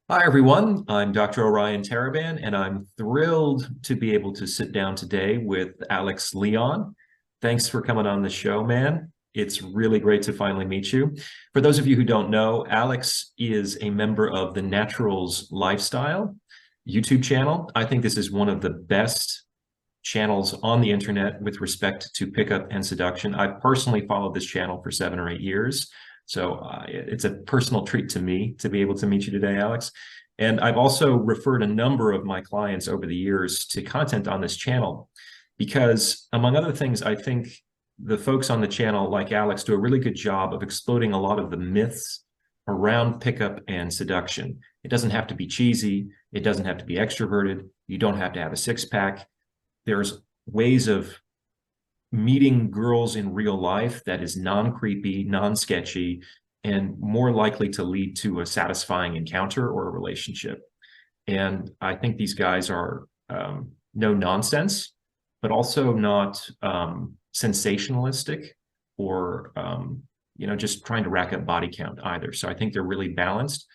Hi, everyone. I'm Dr. Orion Taraban, and I'm thrilled to be able to sit down today with Alex Leon. Thanks for coming on the show, man. It's really great to finally meet you. For those of you who don't know, Alex is a member of the Naturals Lifestyle YouTube channel. I think this is one of the best channels on the internet with respect to pickup and seduction. I've personally followed this channel for 7 or 8 years. So it's a personal treat to me to be able to meet you today, Alex. And I've also referred a number of my clients over the years to content on this channel because, among other things, I think the folks on the channel, like Alex, do a really good job of exploding a lot of the myths around pickup and seduction. It doesn't have to be cheesy. It doesn't have to be extroverted. You don't have to have a six-pack. There's ways of meeting girls in real life that is non-creepy, non-sketchy, and more likely to lead to a satisfying encounter or a relationship. And I think these guys are no nonsense, but also not sensationalistic or just trying to rack up body count either. So I think they're really balanced.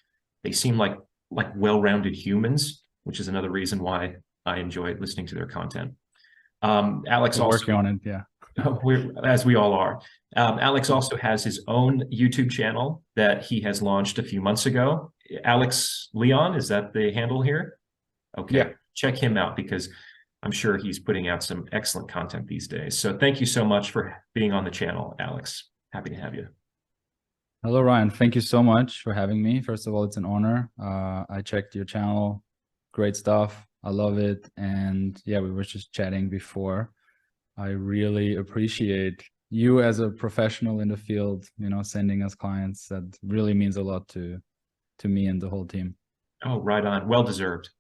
They seem like well-rounded humans, which is another reason why I enjoy listening to their content. Alex We're also, working on it, yeah. as we all are. Alex also has his own YouTube channel that he has launched a few months ago. Alex Leon, is that the handle here? Yeah. Okay, check him out because I'm sure he's putting out some excellent content these days. So thank you so much for being on the channel, Alex. Happy to have you. Hello, Ryan. Thank you so much for having me. First of all, it's an honor. I checked your channel. Great stuff. I love it. And yeah, we were just chatting before. I really appreciate you as a professional in the field, sending us clients. That really means a lot to me and the whole team. Oh, right on. Well deserved.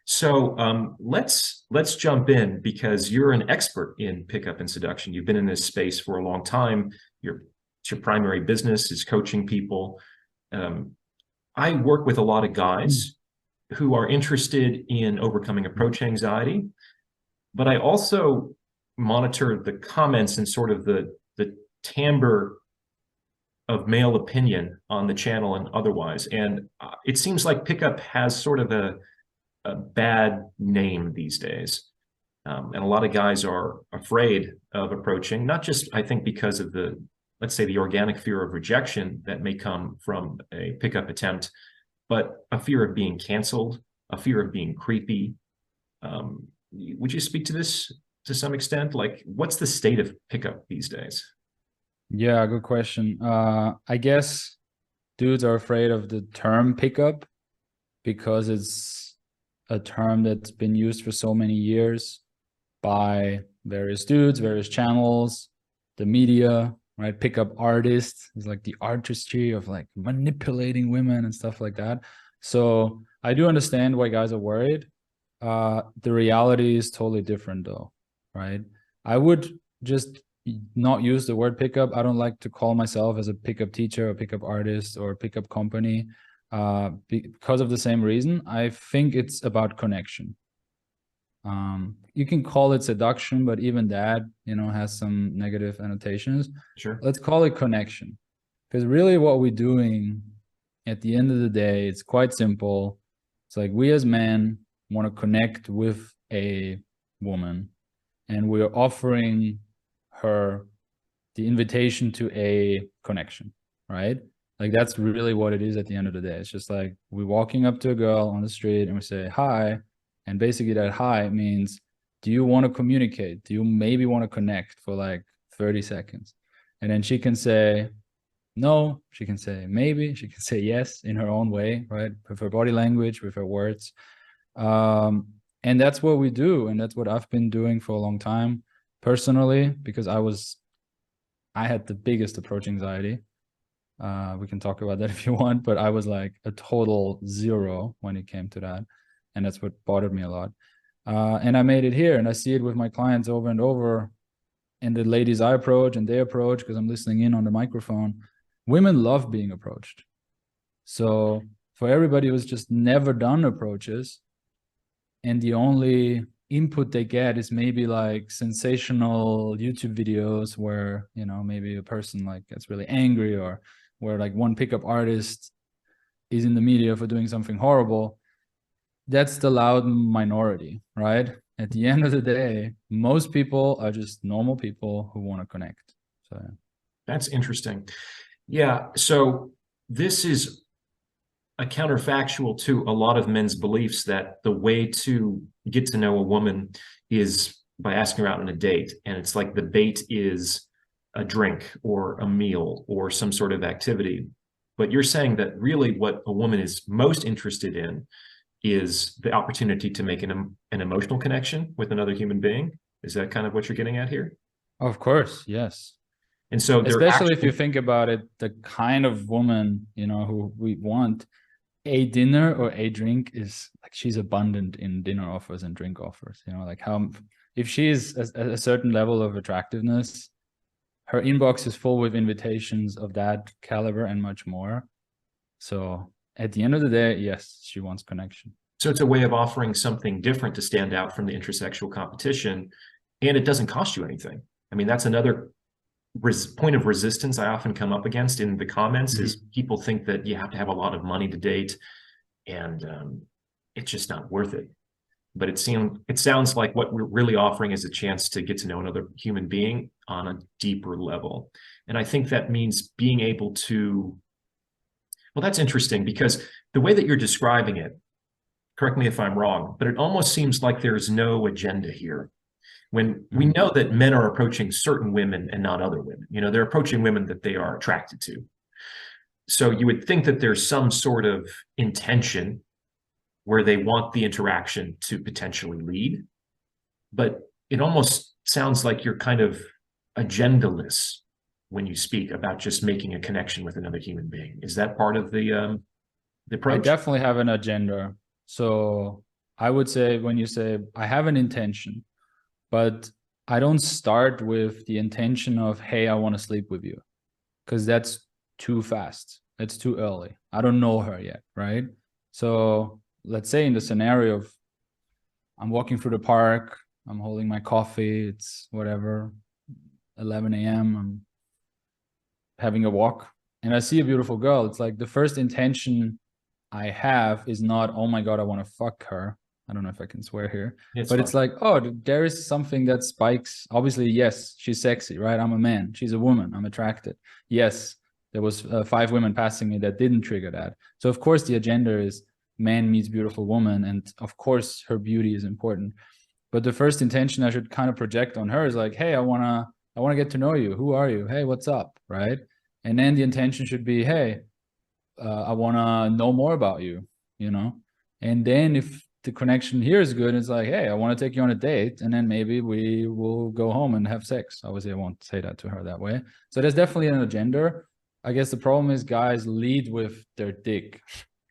So let's jump in because you're an expert in pickup and seduction. You've been in this space for a long time. Your primary business is coaching people. I work with a lot of guys who are interested in overcoming approach anxiety, but I also monitor the comments and sort of the timbre of male opinion on the channel and otherwise. And it seems like pickup has sort of a bad name these days. And a lot of guys are afraid of approaching, not just, I think, because of let's say, the organic fear of rejection that may come from a pickup attempt, but a fear of being canceled, a fear of being creepy. Would you speak to this to some extent? Like, what's the state of pickup these days? Yeah, good question. I guess dudes are afraid of the term pickup because it's a term that's been used for so many years by various dudes, various channels, the media, right? Pickup artists is like the artistry of like manipulating women and stuff like that. So I do understand why guys are worried. The reality is totally different though, right? I would just not use the word pickup. I don't like to call myself as a pickup teacher or pickup artist or pickup company because of the same reason. I think it's about connection. You can call it seduction, but even that, has some negative annotations. Sure. Let's call it connection. Because really what we're doing at the end of the day, it's quite simple. It's like we as men want to connect with a woman and we're offering her the invitation to a connection, right? Like that's really what it is at the end of the day. It's just like we're walking up to a girl on the street and we say, hi. And basically that hi means, do you want to communicate? Do you maybe want to connect for like 30 seconds? And then she can say no, she can say maybe, she can say yes in her own way, right? With her body language, with her words. And that's what we do. And that's what I've been doing for a long time personally, because I had the biggest approach anxiety. We can talk about that if you want, but I was like a total zero when it came to that. And that's what bothered me a lot. And I made it here and I see it with my clients over and over. And the ladies I approach and they approach, because I'm listening in on the microphone, women love being approached. So for everybody who's just never done approaches and the only input they get is maybe like sensational YouTube videos where, maybe a person like gets really angry or where like one pickup artist is in the media for doing something horrible, that's the loud minority, right? At the end of the day, most people are just normal people who want to connect. So That's interesting. Yeah. So this is a counterfactual to a lot of men's beliefs that the way to get to know a woman is by asking her out on a date. And it's like the bait is a drink or a meal or some sort of activity. But you're saying that really what a woman is most interested in is the opportunity to make an emotional connection with another human being. Is that kind of what you're getting at here? of course, yes. And so they're Especially if actually, you think about it, the kind of woman, you know, who we want, a dinner or a drink is like, she's abundant in dinner offers and drink offers, you know, like how, if she is a certain level of attractiveness, her inbox is full with invitations of that caliber and much more. So at the end of the day, yes, she wants connection. so it's a way of offering something different to stand out from the intersexual competition, and it doesn't cost you anything. I mean, that's another point of resistance I often come up against in the comments is people think that you have to have a lot of money to date, and it's just not worth it. But it sounds like what we're really offering is a chance to get to know another human being on a deeper level. And I think that means being able to, well, that's interesting because the way that you're describing it, correct me if I'm wrong, but it almost seems like there's no agenda here. When we know that men are approaching certain women and not other women, you know, they're approaching women that they are attracted to. So you would think that there's some sort of intention where they want the interaction to potentially lead, but it almost sounds like you're kind of agendaless when you speak about just making a connection with another human being. Is that part of the approach? I definitely have an agenda. So I would say, when you say I have an intention, but I don't start with the intention of, hey, I want to sleep with you, because that's too fast. That's too early. I don't know her yet, right? So let's say in the scenario of I'm walking through the park, I'm holding my coffee, it's whatever, 11 a.m., I'm having a walk, and I see a beautiful girl. It's like the first intention I have is not, oh my God, I want to fuck her. I don't know if I can swear here, but it's like, oh, there is something that spikes. Obviously, yes, she's sexy, right? I'm a man. She's a woman. I'm attracted. Yes, there was 5 women passing me that didn't trigger that. So of course the agenda is man meets beautiful woman, and of course her beauty is important. But the first intention I should kind of project on her is like, hey, I wanna get to know you. Who are you? Hey, what's up, right? And then the intention should be, hey, I wanna know more about you, you know. And then if the connection here is good, it's like, hey, I want to take you on a date, and then maybe we will go home and have sex. Obviously, I won't say that to her that way. So there's definitely an agenda. I guess the problem is guys lead with their dick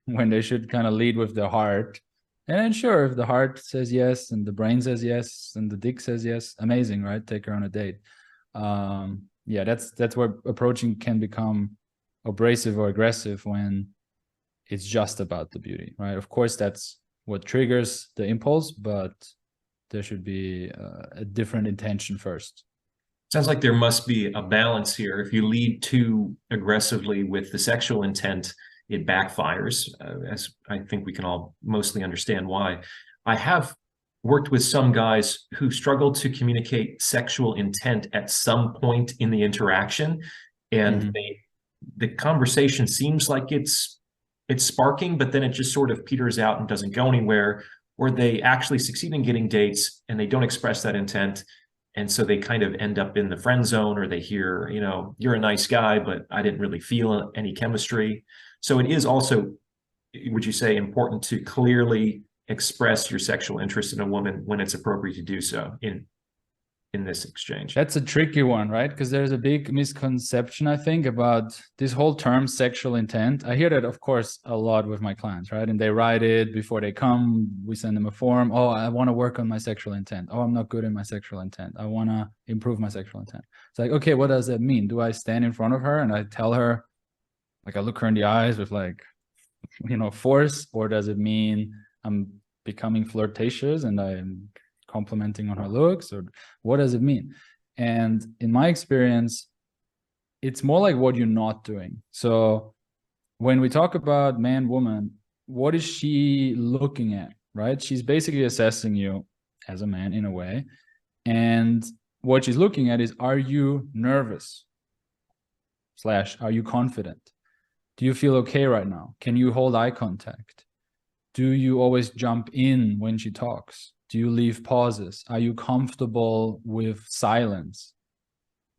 when they should kind of lead with their heart. And then sure, if the heart says yes and the brain says yes and the dick says yes, amazing, right? Take her on a date. Yeah, that's where approaching can become abrasive or aggressive, when it's just about the beauty, right? Of course, that's what triggers the impulse, but there should be a different intention first. Sounds like there must be a balance here. If you lead too aggressively with the sexual intent, it backfires, as I think we can all mostly understand why. I have worked with some guys who struggle to communicate sexual intent at some point in the interaction, and the conversation seems like it's sparking, but then it just sort of peters out and doesn't go anywhere, or they actually succeed in getting dates and they don't express that intent. And so they kind of end up in the friend zone, or they hear, you know, you're a nice guy, but I didn't really feel any chemistry. So it is also, would you say, important to clearly express your sexual interest in a woman when it's appropriate to do so in this exchange? That's a tricky one, right? Because there's a big misconception, I think, about this whole term sexual intent. I hear that, of course, a lot with my clients, right? And they write it before they come. We send them a form. Oh, I want to work on my sexual intent. Oh, I'm not good in my sexual intent. I want to improve my sexual intent. It's like, okay, what does that mean? Do I stand in front of her and I tell her, like, I look her in the eyes with, like, you know, force? Or does it mean I'm becoming flirtatious and I'm complimenting on her looks? Or what does it mean? And in my experience, it's more like what you're not doing. So when we talk about man, woman, what is she looking at, right? She's basically assessing you as a man in a way. And what she's looking at is, are you nervous? / are you confident? Do you feel okay right now? Can you hold eye contact? Do you always jump in when she talks? Do you leave pauses? Are you comfortable with silence?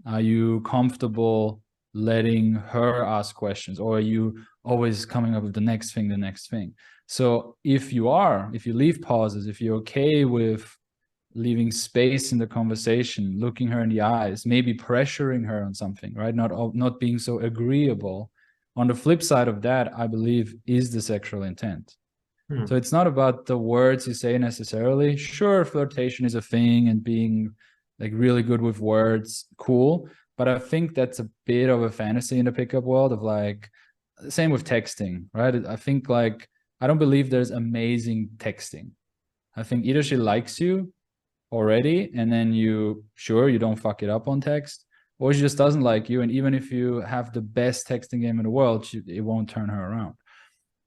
Are you comfortable letting her ask questions, or are you always coming up with the next thing? So if you leave pauses, if you're okay with leaving space in the conversation, looking her in the eyes, maybe pressuring her on something, right? Not being so agreeable. On the flip side of that, I believe, is the sexual intent. So it's not about the words you say necessarily. Sure, flirtation is a thing and being like really good with words, cool. But I think that's a bit of a fantasy in the pickup world of like, same with texting, right? I think like, I don't believe there's amazing texting. I think either she likes you already and then you don't fuck it up on text, or she just doesn't like you. And even if you have the best texting game in the world, it won't turn her around.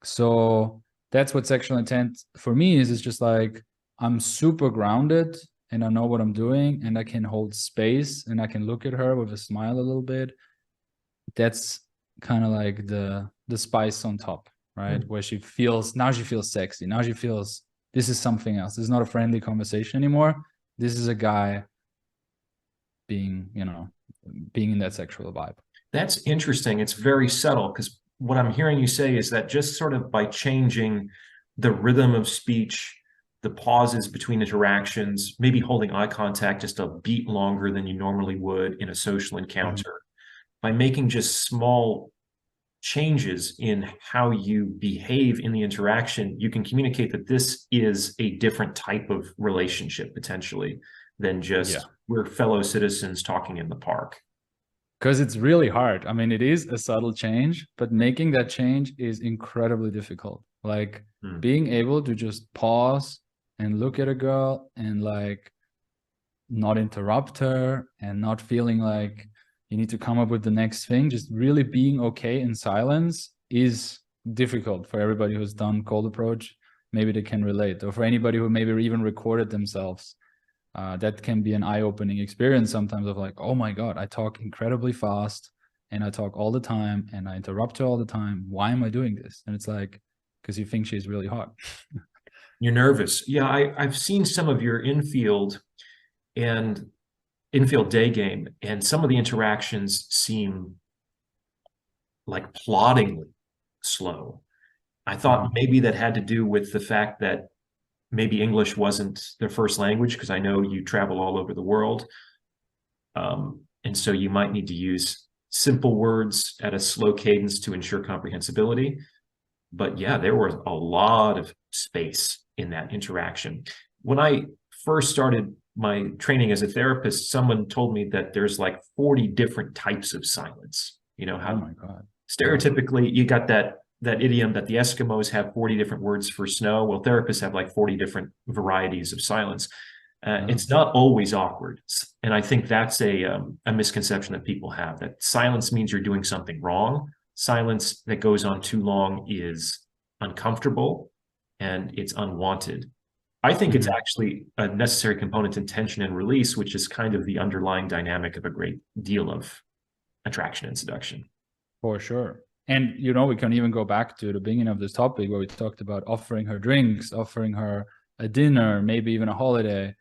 So that's what sexual intent for me is. It's just like, I'm super grounded and I know what I'm doing and I can hold space and I can look at her with a smile a little bit. That's kind of like the spice on top, right? Where she feels sexy. Now she feels this is something else. This is not a friendly conversation anymore. This is a guy being in that sexual vibe. That's interesting. It's very subtle, because what I'm hearing you say is that just sort of by changing the rhythm of speech, the pauses between interactions, maybe holding eye contact just a beat longer than you normally would in a social encounter, by making just small changes in how you behave in the interaction, you can communicate that this is a different type of relationship potentially than just we're fellow citizens talking in the park. Because it's really hard. I mean, it is a subtle change, but making that change is incredibly difficult. Like being able to just pause and look at a girl and like not interrupt her and not feeling like you need to come up with the next thing, just really being okay in silence is difficult for everybody who's done cold approach. Maybe they can relate, or for anybody who maybe even recorded themselves. That can be an eye-opening experience sometimes of like, oh my God, I talk incredibly fast and I talk all the time and I interrupt her all the time. Why am I doing this? And it's like, because you think she's really hot. You're nervous. Yeah, I've seen some of your infield day game, and some of the interactions seem like ploddingly slow. I thought maybe that had to do with the fact that maybe English wasn't their first language, because I know you travel all over the world. And so you might need to use simple words at a slow cadence to ensure comprehensibility. But yeah, there was a lot of space in that interaction. When I first started my training as a therapist, someone told me that there's like 40 different types of silence. You know how, oh my God, stereotypically you got that idiom that the Eskimos have 40 different words for snow. Well, therapists have like 40 different varieties of silence. It's not always awkward. And I think that's a misconception that people have, that silence means you're doing something wrong. Silence that goes on too long is uncomfortable and it's unwanted. I think it's actually a necessary component in tension and release, which is kind of the underlying dynamic of a great deal of attraction and seduction. For sure. And, we can even go back to the beginning of this topic where we talked about offering her drinks, offering her a dinner, maybe even a holiday.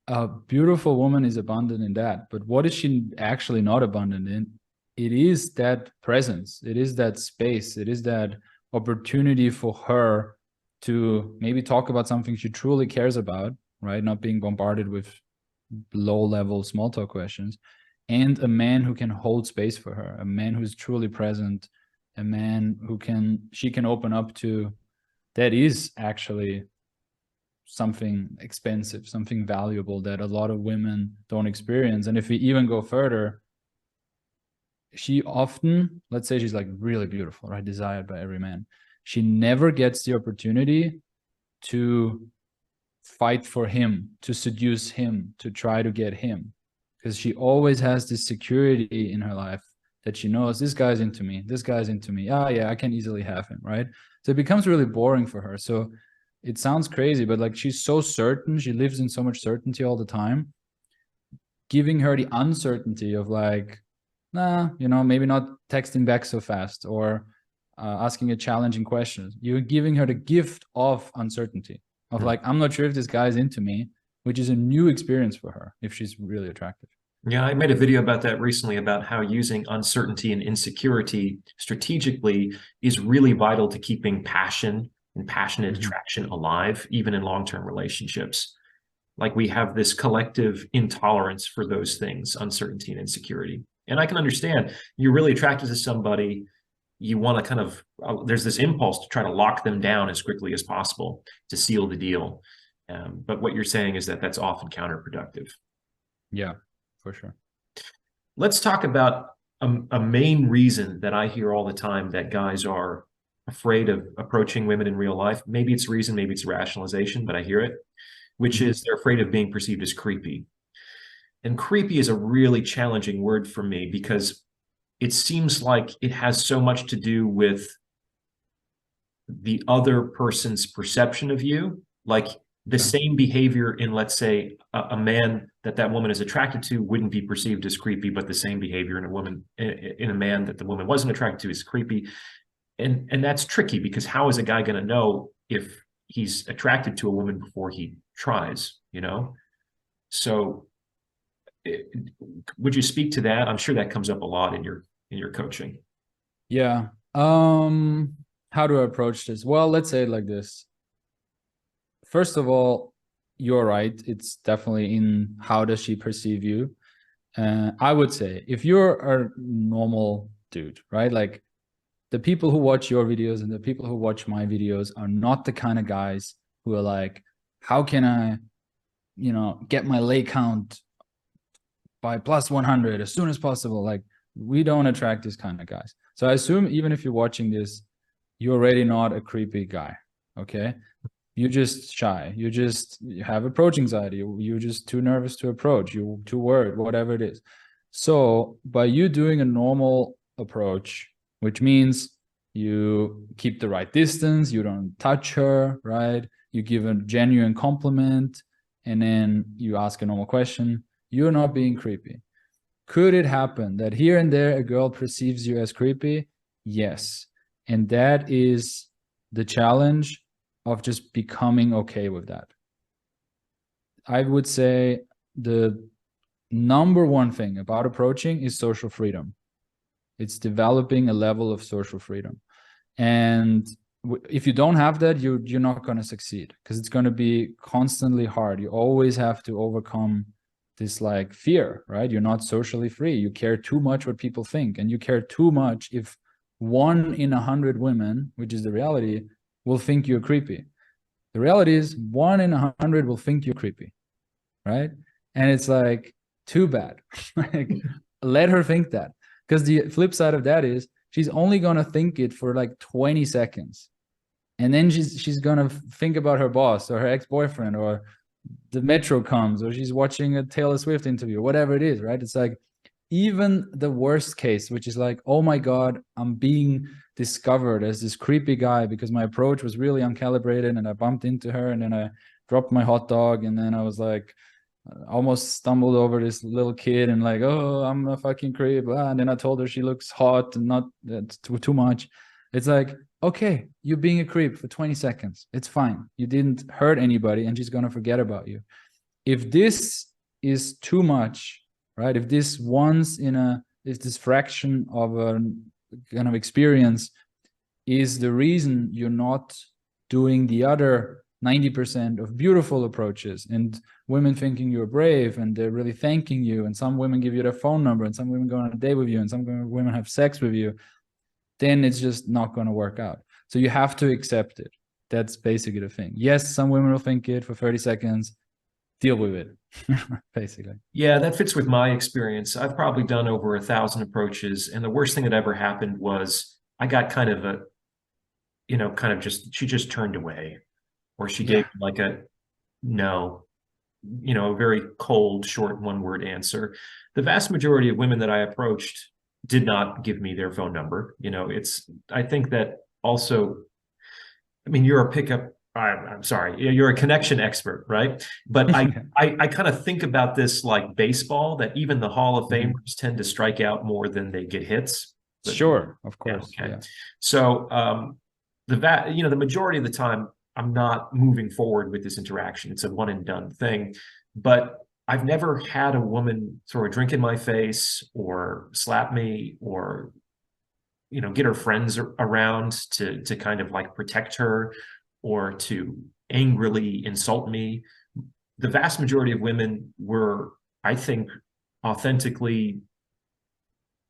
A beautiful woman is abundant in that. But what is she actually not abundant in? It is that presence. It is that space. It is that opportunity for her to maybe talk about something she truly cares about, right? Not being bombarded with low-level small talk questions. And a man who can hold space for her, a man who's truly present, a man who she can open up to, that is actually something expensive, something valuable that a lot of women don't experience. And if we even go further, she often, let's say she's like really beautiful, right? Desired by every man. She never gets the opportunity to fight for him, to seduce him, to try to get him. Because she always has this security in her life that she knows this guy's into me, this guy's into me. Ah, yeah, I can easily have him, right? So it becomes really boring for her. So it sounds crazy, but like she's so certain, she lives in so much certainty all the time. Giving her the uncertainty of like, nah, you know, maybe not texting back so fast, or asking a challenging question. You're giving her the gift of uncertainty, of like, I'm not sure if this guy's into me, which is a new experience for her if she's really attractive. Yeah, I made a video about that recently, about how using uncertainty and insecurity strategically is really vital to keeping passion and passionate attraction alive, even in long-term relationships. Like, we have this collective intolerance for those things, uncertainty and insecurity. And I can understand, you're really attracted to somebody, you want to kind of, there's this impulse to try to lock them down as quickly as possible to seal the deal. But what you're saying is that that's often counterproductive. Yeah, for sure. Let's talk about a main reason that I hear all the time that guys are afraid of approaching women in real life. Maybe it's reason, maybe it's rationalization, but I hear it, which is they're afraid of being perceived as creepy. And creepy is a really challenging word for me, because it seems like it has so much to do with the other person's perception of you. Like, the same behavior in, let's say, a man that woman is attracted to wouldn't be perceived as creepy, but the same behavior in a man that the woman wasn't attracted to is creepy. And that's tricky, because how is a guy going to know if he's attracted to a woman before he tries, you know? So would you speak to that? I'm sure that comes up a lot in your coaching. Yeah. How do I approach this? Well, let's say it like this. First of all, you're right. It's definitely in how does she perceive you. I would say if you're a normal dude, right? Like, the people who watch your videos and the people who watch my videos are not the kind of guys who are like, how can I, you know, get my lay count by plus 100 as soon as possible? Like, we don't attract these kind of guys. So I assume even if you're watching this, you're already not a creepy guy. Okay. You're just shy. You have approach anxiety. You're just too nervous to approach. You're too worried, whatever it is. So by you doing a normal approach, which means you keep the right distance, you don't touch her, right? You give a genuine compliment, and then you ask a normal question, you're not being creepy. Could it happen that here and there a girl perceives you as creepy? Yes. And that is the challenge of just becoming okay with that. I would say the number one thing about approaching is social freedom. It's developing a level of social freedom. And if you don't have that, you're not going to succeed, because it's going to be constantly hard. You always have to overcome this like fear, right? You're not socially free. You care too much what people think, and you care too much if 1 in 100 women, which is the reality, will think you're creepy. The reality is 1 in 100 will think you're creepy, right? And it's like, too bad. Like, let her think that, because the flip side of that is she's only going to think it for like 20 seconds. And then she's going to think about her boss or her ex-boyfriend, or the metro comes, or she's watching a Taylor Swift interview, whatever it is, right? It's like, even the worst case, which is like, oh my God, I'm being discovered as this creepy guy because my approach was really uncalibrated and I bumped into her and then I dropped my hot dog and then I was like, almost stumbled over this little kid and like, oh, I'm a fucking creep. And then I told her she looks hot and not too much. It's like, okay, you're being a creep for 20 seconds. It's fine. You didn't hurt anybody and she's going to forget about you. If this is too much, right? If this if this fraction of a kind of experience is the reason you're not doing the other 90% of beautiful approaches, and women thinking you're brave and they're really thanking you, and some women give you their phone number, and some women go on a date with you, and some women have sex with you, then it's just not going to work out. So you have to accept it. That's basically the thing. Yes, some women will think it for 30 seconds. Deal with it, basically. Yeah, that fits with my experience. I've probably done over 1,000 approaches, and the worst thing that ever happened was I got kind of she just turned away, or she gave like a no, a very cold, short, one-word answer. The vast majority of women that I approached did not give me their phone number. I think that also, I mean, you're a pickup, I'm sorry, you're a connection expert, right? But I kind of think about this like baseball, that even the Hall of Famers tend to strike out more than they get hits. But, Sure, of yeah, course. okay. Yeah. So the majority of the time, I'm not moving forward with this interaction. It's a one and done thing. But I've never had a woman throw a drink in my face or slap me or get her friends around to kind of like protect her or to angrily insult me. The vast majority of women were, I think, authentically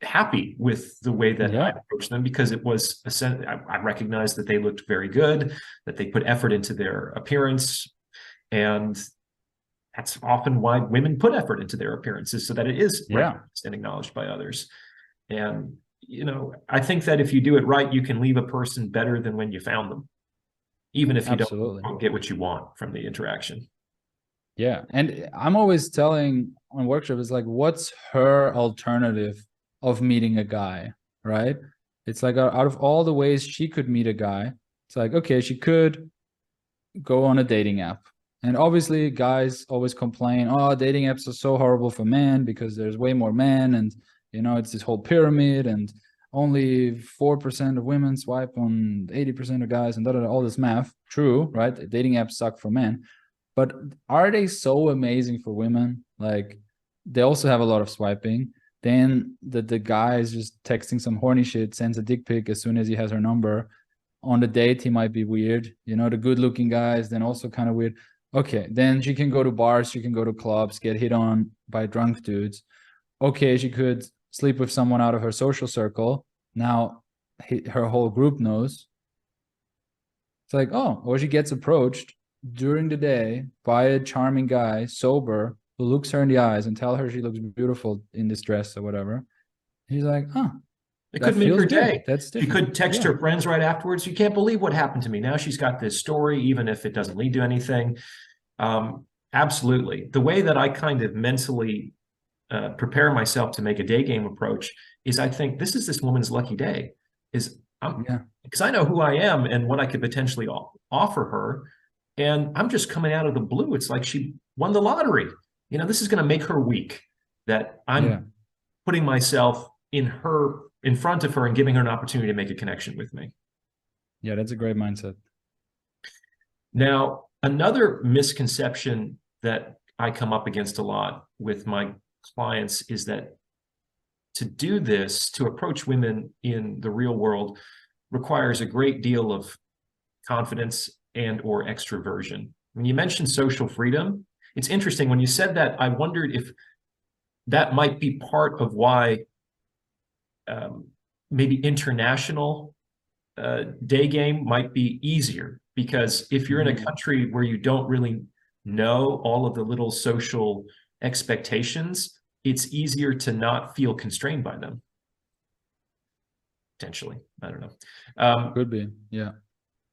happy with the way that I approached them, because it was I recognized that they looked very good, that they put effort into their appearance, and that's often why women put effort into their appearances, so that it is recognized and acknowledged by others. And I think that if you do it right, you can leave a person better than when you found them, even if you don't get what you want from the interaction. Yeah. And I'm always telling on workshops, it's like, what's her alternative of meeting a guy, right? It's like, out of all the ways she could meet a guy, it's like, okay, she could go on a dating app. And obviously guys always complain, oh, dating apps are so horrible for men because there's way more men, and it's this whole pyramid, and only 4% of women swipe on 80% of guys, and all this math. True, right? Dating apps suck for men. But are they so amazing for women? Like, they also have a lot of swiping. Then the guy is just texting some horny shit, sends a dick pic as soon as he has her number. On the date, he might be weird. The good-looking guys, then also kind of weird. Okay, then she can go to bars, she can go to clubs, get hit on by drunk dudes. Okay, she could sleep with someone out of her social circle. Now her whole group knows. It's like, oh, or she gets approached during the day by a charming guy, sober, who looks her in the eyes and tell her she looks beautiful in this dress or whatever. He's like, oh, it could make her day. That's different. She could text her friends right afterwards. You can't believe what happened to me. Now she's got this story, even if it doesn't lead to anything. Absolutely. The way that I kind of mentally prepare myself to make a day game approach is, I think this is this woman's lucky day. Because I know who I am and what I could potentially offer her. And I'm just coming out of the blue. It's like she won the lottery. This is going to make her week, that I'm putting myself in front of her and giving her an opportunity to make a connection with me. Yeah, that's a great mindset. Now, another misconception that I come up against a lot with my clients is that to do this, to approach women in the real world, requires a great deal of confidence and or extroversion. When you mentioned social freedom, it's interesting. When you said that, I wondered if that might be part of why maybe international day game might be easier. Because if you're in a country where you don't really know all of the little social expectations, it's easier to not feel constrained by them. Potentially, I don't know. Could be, yeah.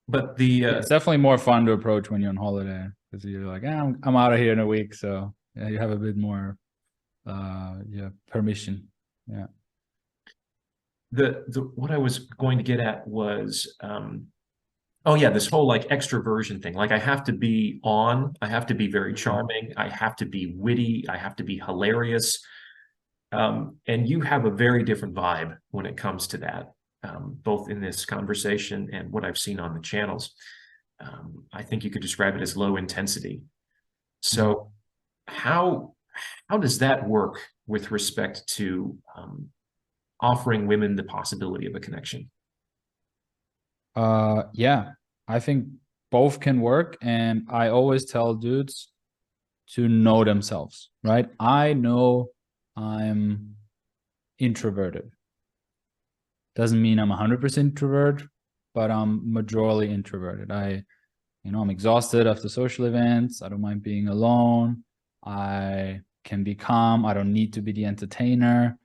But it's definitely more fun to approach when you're on holiday, because you're like, I'm out of here in a week, so you have a bit more permission. Yeah. What I was going to get at was this whole like extroversion thing. Like, I have to be very charming, I have to be witty, I have to be hilarious. And you have a very different vibe when it comes to that, both in this conversation and what I've seen on the channels. I think you could describe it as low intensity. So how does that work with respect to offering women the possibility of a connection? Yeah, I think both can work. And I always tell dudes to know themselves, right? I know I'm introverted. Doesn't mean I'm 100% introvert, but I'm majorly introverted. I'm exhausted after social events. I don't mind being alone. I can be calm. I don't need to be the entertainer.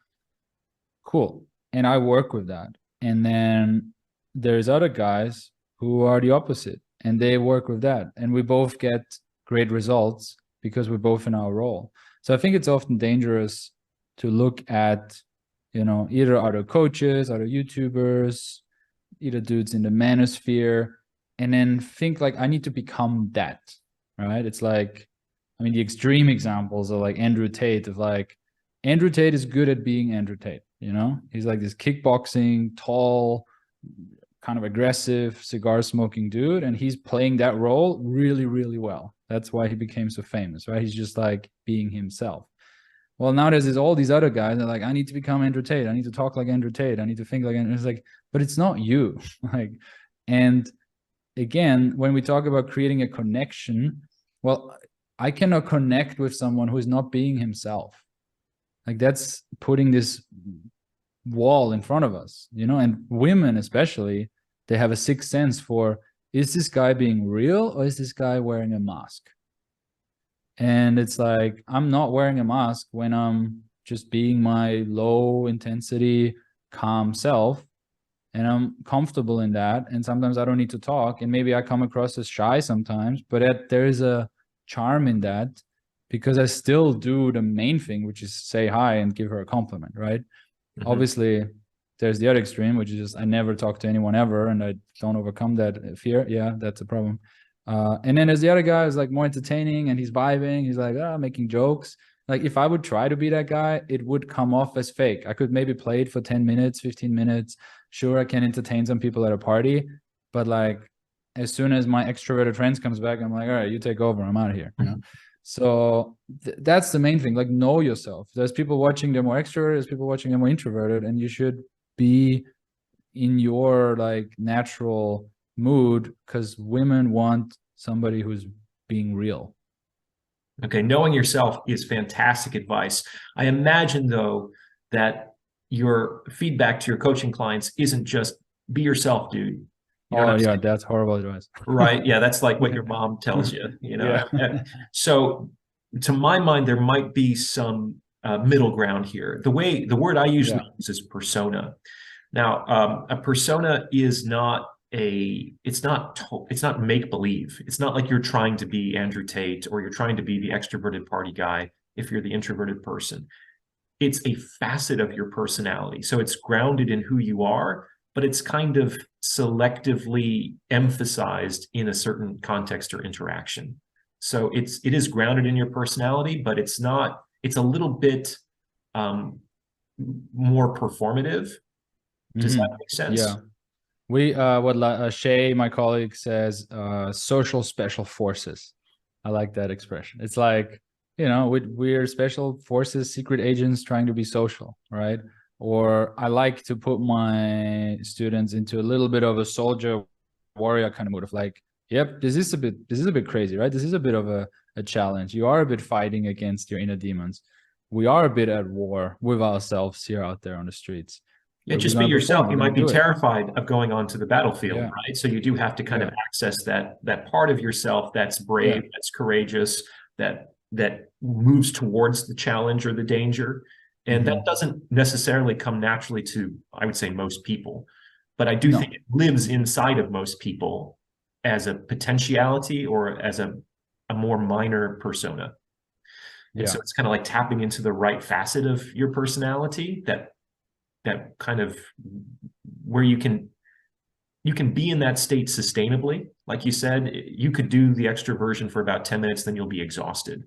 Cool. And I work with that. And then there's other guys who are the opposite, and they work with that. And we both get great results because we're both in our role. So I think it's often dangerous to look at, you know, either other coaches, other YouTubers, either dudes in the manosphere, and then think like, I need to become that, right? It's like, I mean, the extreme examples are like Andrew Tate, of like, Andrew Tate is good at being Andrew Tate, you know? He's like this kickboxing, tall, kind of aggressive, cigar smoking dude, and he's playing that role really, really well. That's why he became so famous, right? He's just like being himself. Well, now there's all these other guys that are like, I need to become Andrew Tate. I need to talk like Andrew Tate. I need to think like Andrew. It's like, but it's not you. Like, and again, when we talk about creating a connection, well, I cannot connect with someone who is not being himself. Like, that's putting this wall in front of us, you know, and women especially, they have a sixth sense for, is this guy being real or is this guy wearing a mask? And it's like, I'm not wearing a mask when I'm just being my low intensity, calm self. And I'm comfortable in that. And sometimes I don't need to talk. And maybe I come across as shy sometimes, but there is a charm in that, because I still do the main thing, which is say hi and give her a compliment, right? Mm-hmm. Obviously, there's the other extreme, which is just I never talk to anyone ever, and I don't overcome that fear. Yeah, that's a problem. And then there's the other guy who's like more entertaining, and he's vibing. He's like, making jokes. Like, if I would try to be that guy, it would come off as fake. I could maybe play it for 10 minutes, 15 minutes. Sure, I can entertain some people at a party, but like, as soon as my extroverted friends comes back, I'm like, all right, you take over. I'm out of here. You know? So that's the main thing. Like, know yourself. There's people watching, they're more extroverted. There's people watching, they're more introverted, and you should be in your like natural mood, because women want somebody who's being real. Okay, knowing yourself is fantastic advice. I imagine, though, that your feedback to your coaching clients isn't just be yourself, dude. That's horrible advice. Right? Yeah, that's like what your mom tells you, you know. Yeah. So, to my mind, there might be some middle ground here. The word I usually use is persona. Now, a persona is not it's not make believe. It's not like you're trying to be Andrew Tate or you're trying to be the extroverted party guy if you're the introverted person. It's a facet of your personality. So it's grounded in who you are, but it's kind of selectively emphasized in a certain context or interaction. So it is grounded in your personality, but it's a little bit more performative. Does that make sense? Yeah. We what Shay, my colleague, says, social special forces. I like that expression. It's like, you know, we're special forces, secret agents trying to be social, right? Or I like to put my students into a little bit of a soldier warrior kind of mood of like, yep, this is a bit crazy, right? This is a bit of a challenge. You are a bit fighting against your inner demons. We are a bit at war with ourselves here out there on the streets. Yeah, just be yourself. You might be terrified of going onto the battlefield, right? So you do have to kind of access that part of yourself that's brave, that's courageous, that moves towards the challenge or the danger. And that doesn't necessarily come naturally to, I would say, most people. But I do think it lives inside of most people as a potentiality or as a more minor persona. And so it's kind of like tapping into the right facet of your personality that kind of where you can be in that state sustainably. Like you said, you could do the extroversion for about 10 minutes, then you'll be exhausted.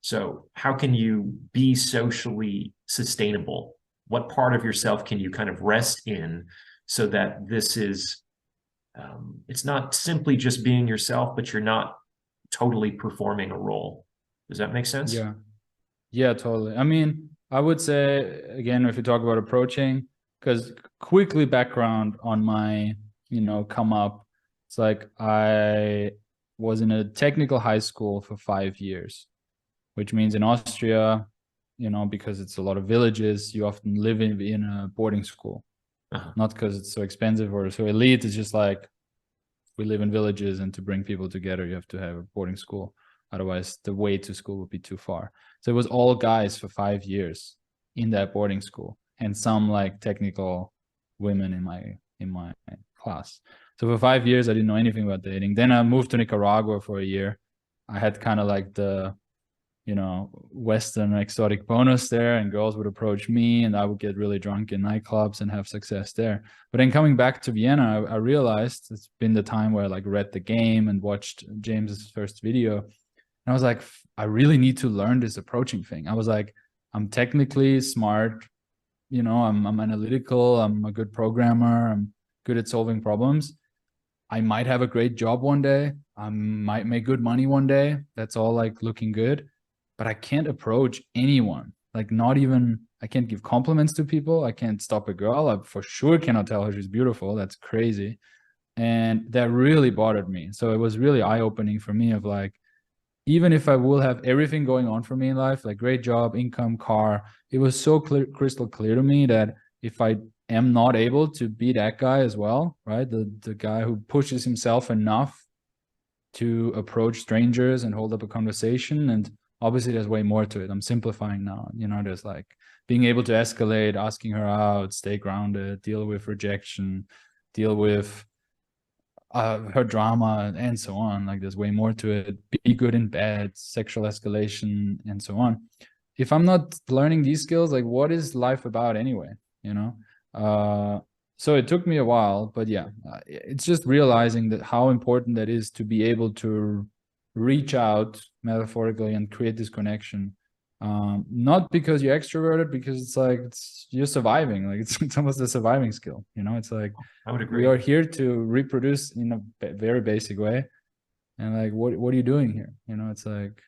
So how can you be socially sustainable? What part of yourself can you kind of rest in so that this is, it's not simply just being yourself, but you're not totally performing a role. Does that make sense? Yeah, totally. I mean, I would say, again, if you talk about approaching, because quickly background on my, come up, it's like I was in a technical high school for 5 years, which means in Austria, because it's a lot of villages, you often live in a boarding school. Not because it's so expensive or so elite, it's just like we live in villages, and to bring people together, you have to have a boarding school. Otherwise, the way to school would be too far. So it was all guys for 5 years in that boarding school, and some like technical women in my class. So for 5 years, I didn't know anything about dating. Then I moved to Nicaragua for a year. I had kind of like the you know, Western exotic bonus there, and girls would approach me and I would get really drunk in nightclubs and have success there. But then coming back to Vienna, I realized it's been the time where I like read the game and watched James's first video. And I was like, I really need to learn this approaching thing. I was like, I'm technically smart, you know, I'm analytical, I'm a good programmer, I'm good at solving problems. I might have a great job one day. I might make good money one day. That's all like looking good. But I can't approach anyone. Like not even, I can't give compliments to people. I can't stop a girl. I for sure cannot tell her she's beautiful. That's crazy. And that really bothered me. So it was really eye-opening for me of like, even if I will have everything going on for me in life, like great job, income, car, it was so clear, crystal clear to me that if I am not able to be that guy as well, right? The guy who pushes himself enough to approach strangers and hold up a conversation. And obviously there's way more to it. I'm simplifying now. You know, there's like being able to escalate, asking her out, stay grounded, deal with rejection, deal with her drama, and so on. Like there's way more to it. Be good in bed, sexual escalation, and so on. If I'm not learning these skills, like what is life about anyway? You know? So it took me a while, but yeah, it's just realizing that how important that is to be able to reach out metaphorically and create this connection. Not because you're extroverted, because it's like you're surviving. Like it's almost a surviving skill. You know, it's like I would agree. we are here to reproduce in a very basic way. And like, what are you doing here? You know, it's like.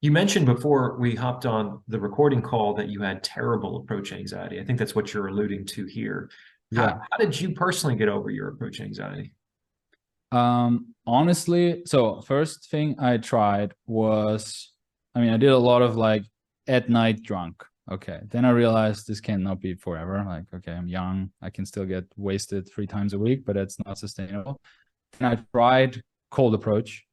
You mentioned before we hopped on the recording call that you had terrible approach anxiety. I think that's what you're alluding to here. Yeah. How did you personally get over your approach anxiety? Honestly, so first thing I tried was, I mean, I did a lot of like at night drunk. Okay. Then I realized this cannot be forever. Like, okay, I'm young. I can still get wasted 3 times a week, but that's not sustainable. And I tried cold approach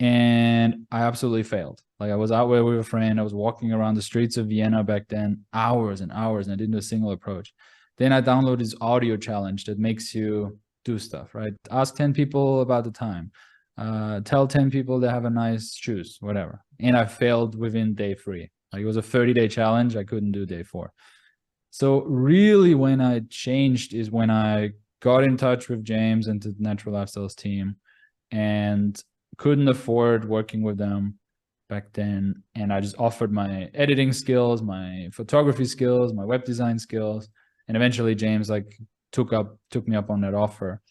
and I absolutely failed. Like I was out with a friend. I was walking around the streets of Vienna back then, hours and hours, and I didn't do a single approach. Then I downloaded this audio challenge that makes you do stuff, right? Ask 10 people about the time. Tell 10 people they have a nice shoes, whatever. And I failed within day 3. Like it was a 30-day challenge. I couldn't do day 4. So really when I changed is when I got in touch with James and the Natural Lifestyles team and couldn't afford working with them back then. And I just offered my editing skills, my photography skills, my web design skills. And eventually James like took me up on that offer.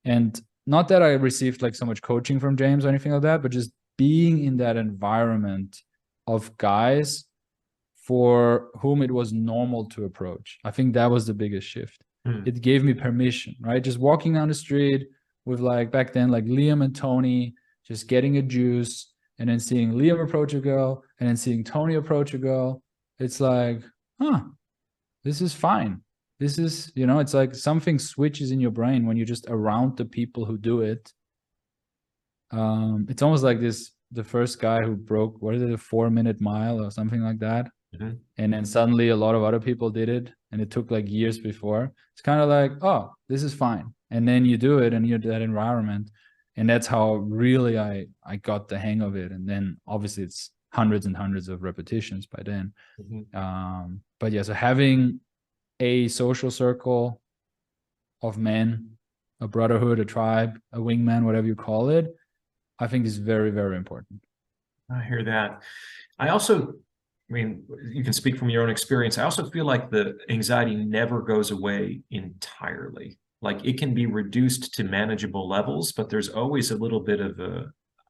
And not that I received like so much coaching from James or anything like that, but just being in that environment of guys for whom it was normal to approach. I think that was the biggest shift. It gave me permission, right? Just walking down the street with like back then, like Liam and Tony, just getting a juice and then seeing Liam approach a girl and then seeing Tony approach a girl. It's like, huh, this is fine. This is, you know, it's like something switches in your brain when you're just around the people who do it. It's almost like the first guy who broke, what is it, a 4-minute mile or something like that. And then suddenly a lot of other people did it and it took like years before. It's kind of like, oh, this is fine. And then you do it and you're in that environment. And that's how really I got the hang of it. And then obviously it's hundreds and hundreds of repetitions by then. But yeah, so having a social circle of men, a brotherhood, a tribe, a wingman, whatever you call it, I think is very, very important. I hear that. I mean, you can speak from your own experience. I also feel like the anxiety never goes away entirely. Like it can be reduced to manageable levels, but there's always a little bit of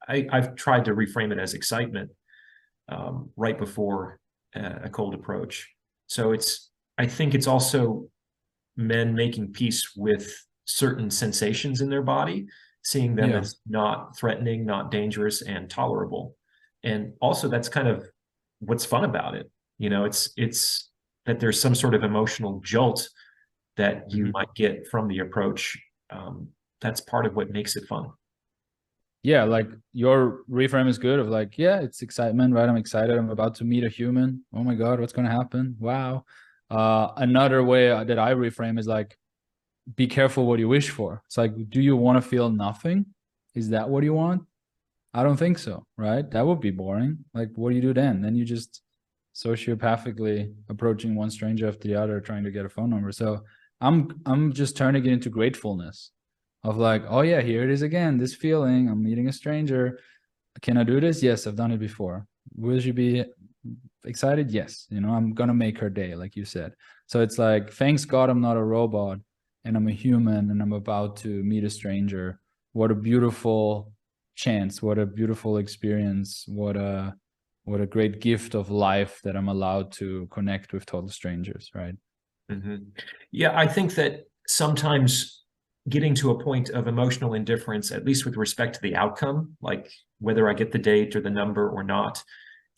I've tried to reframe it as excitement right before a cold approach. So I think it's also men making peace with certain sensations in their body, seeing them as not threatening, not dangerous, and tolerable. And also that's kind of what's fun about it. You know, it's that there's some sort of emotional jolt that you might get from the approach. That's part of what makes it fun. Yeah, like your reframe is good of like, yeah, it's excitement, right? I'm excited. I'm about to meet a human. Oh my God, what's going to happen? Wow. Another way that I reframe is like, be careful what you wish for. It's like, do you want to feel nothing? Is that what you want? I don't think so, right? That would be boring. Like, what do you do then? Then you just sociopathically approaching one stranger after the other, trying to get a phone number. So I'm just turning it into gratefulness of like, oh yeah, here it is again, this feeling. I'm meeting a stranger. Can I do this? Yes, I've done it before. Will she be excited? Yes. You know, I'm gonna make her day, like you said. So it's like, thanks God I'm not a robot and I'm a human and I'm about to meet a stranger. What a beautiful chance, what a beautiful experience, what a great gift of life that I'm allowed to connect with total strangers, right? Mm-hmm. Yeah, I think that sometimes getting to a point of emotional indifference, at least with respect to the outcome, like whether I get the date or the number or not,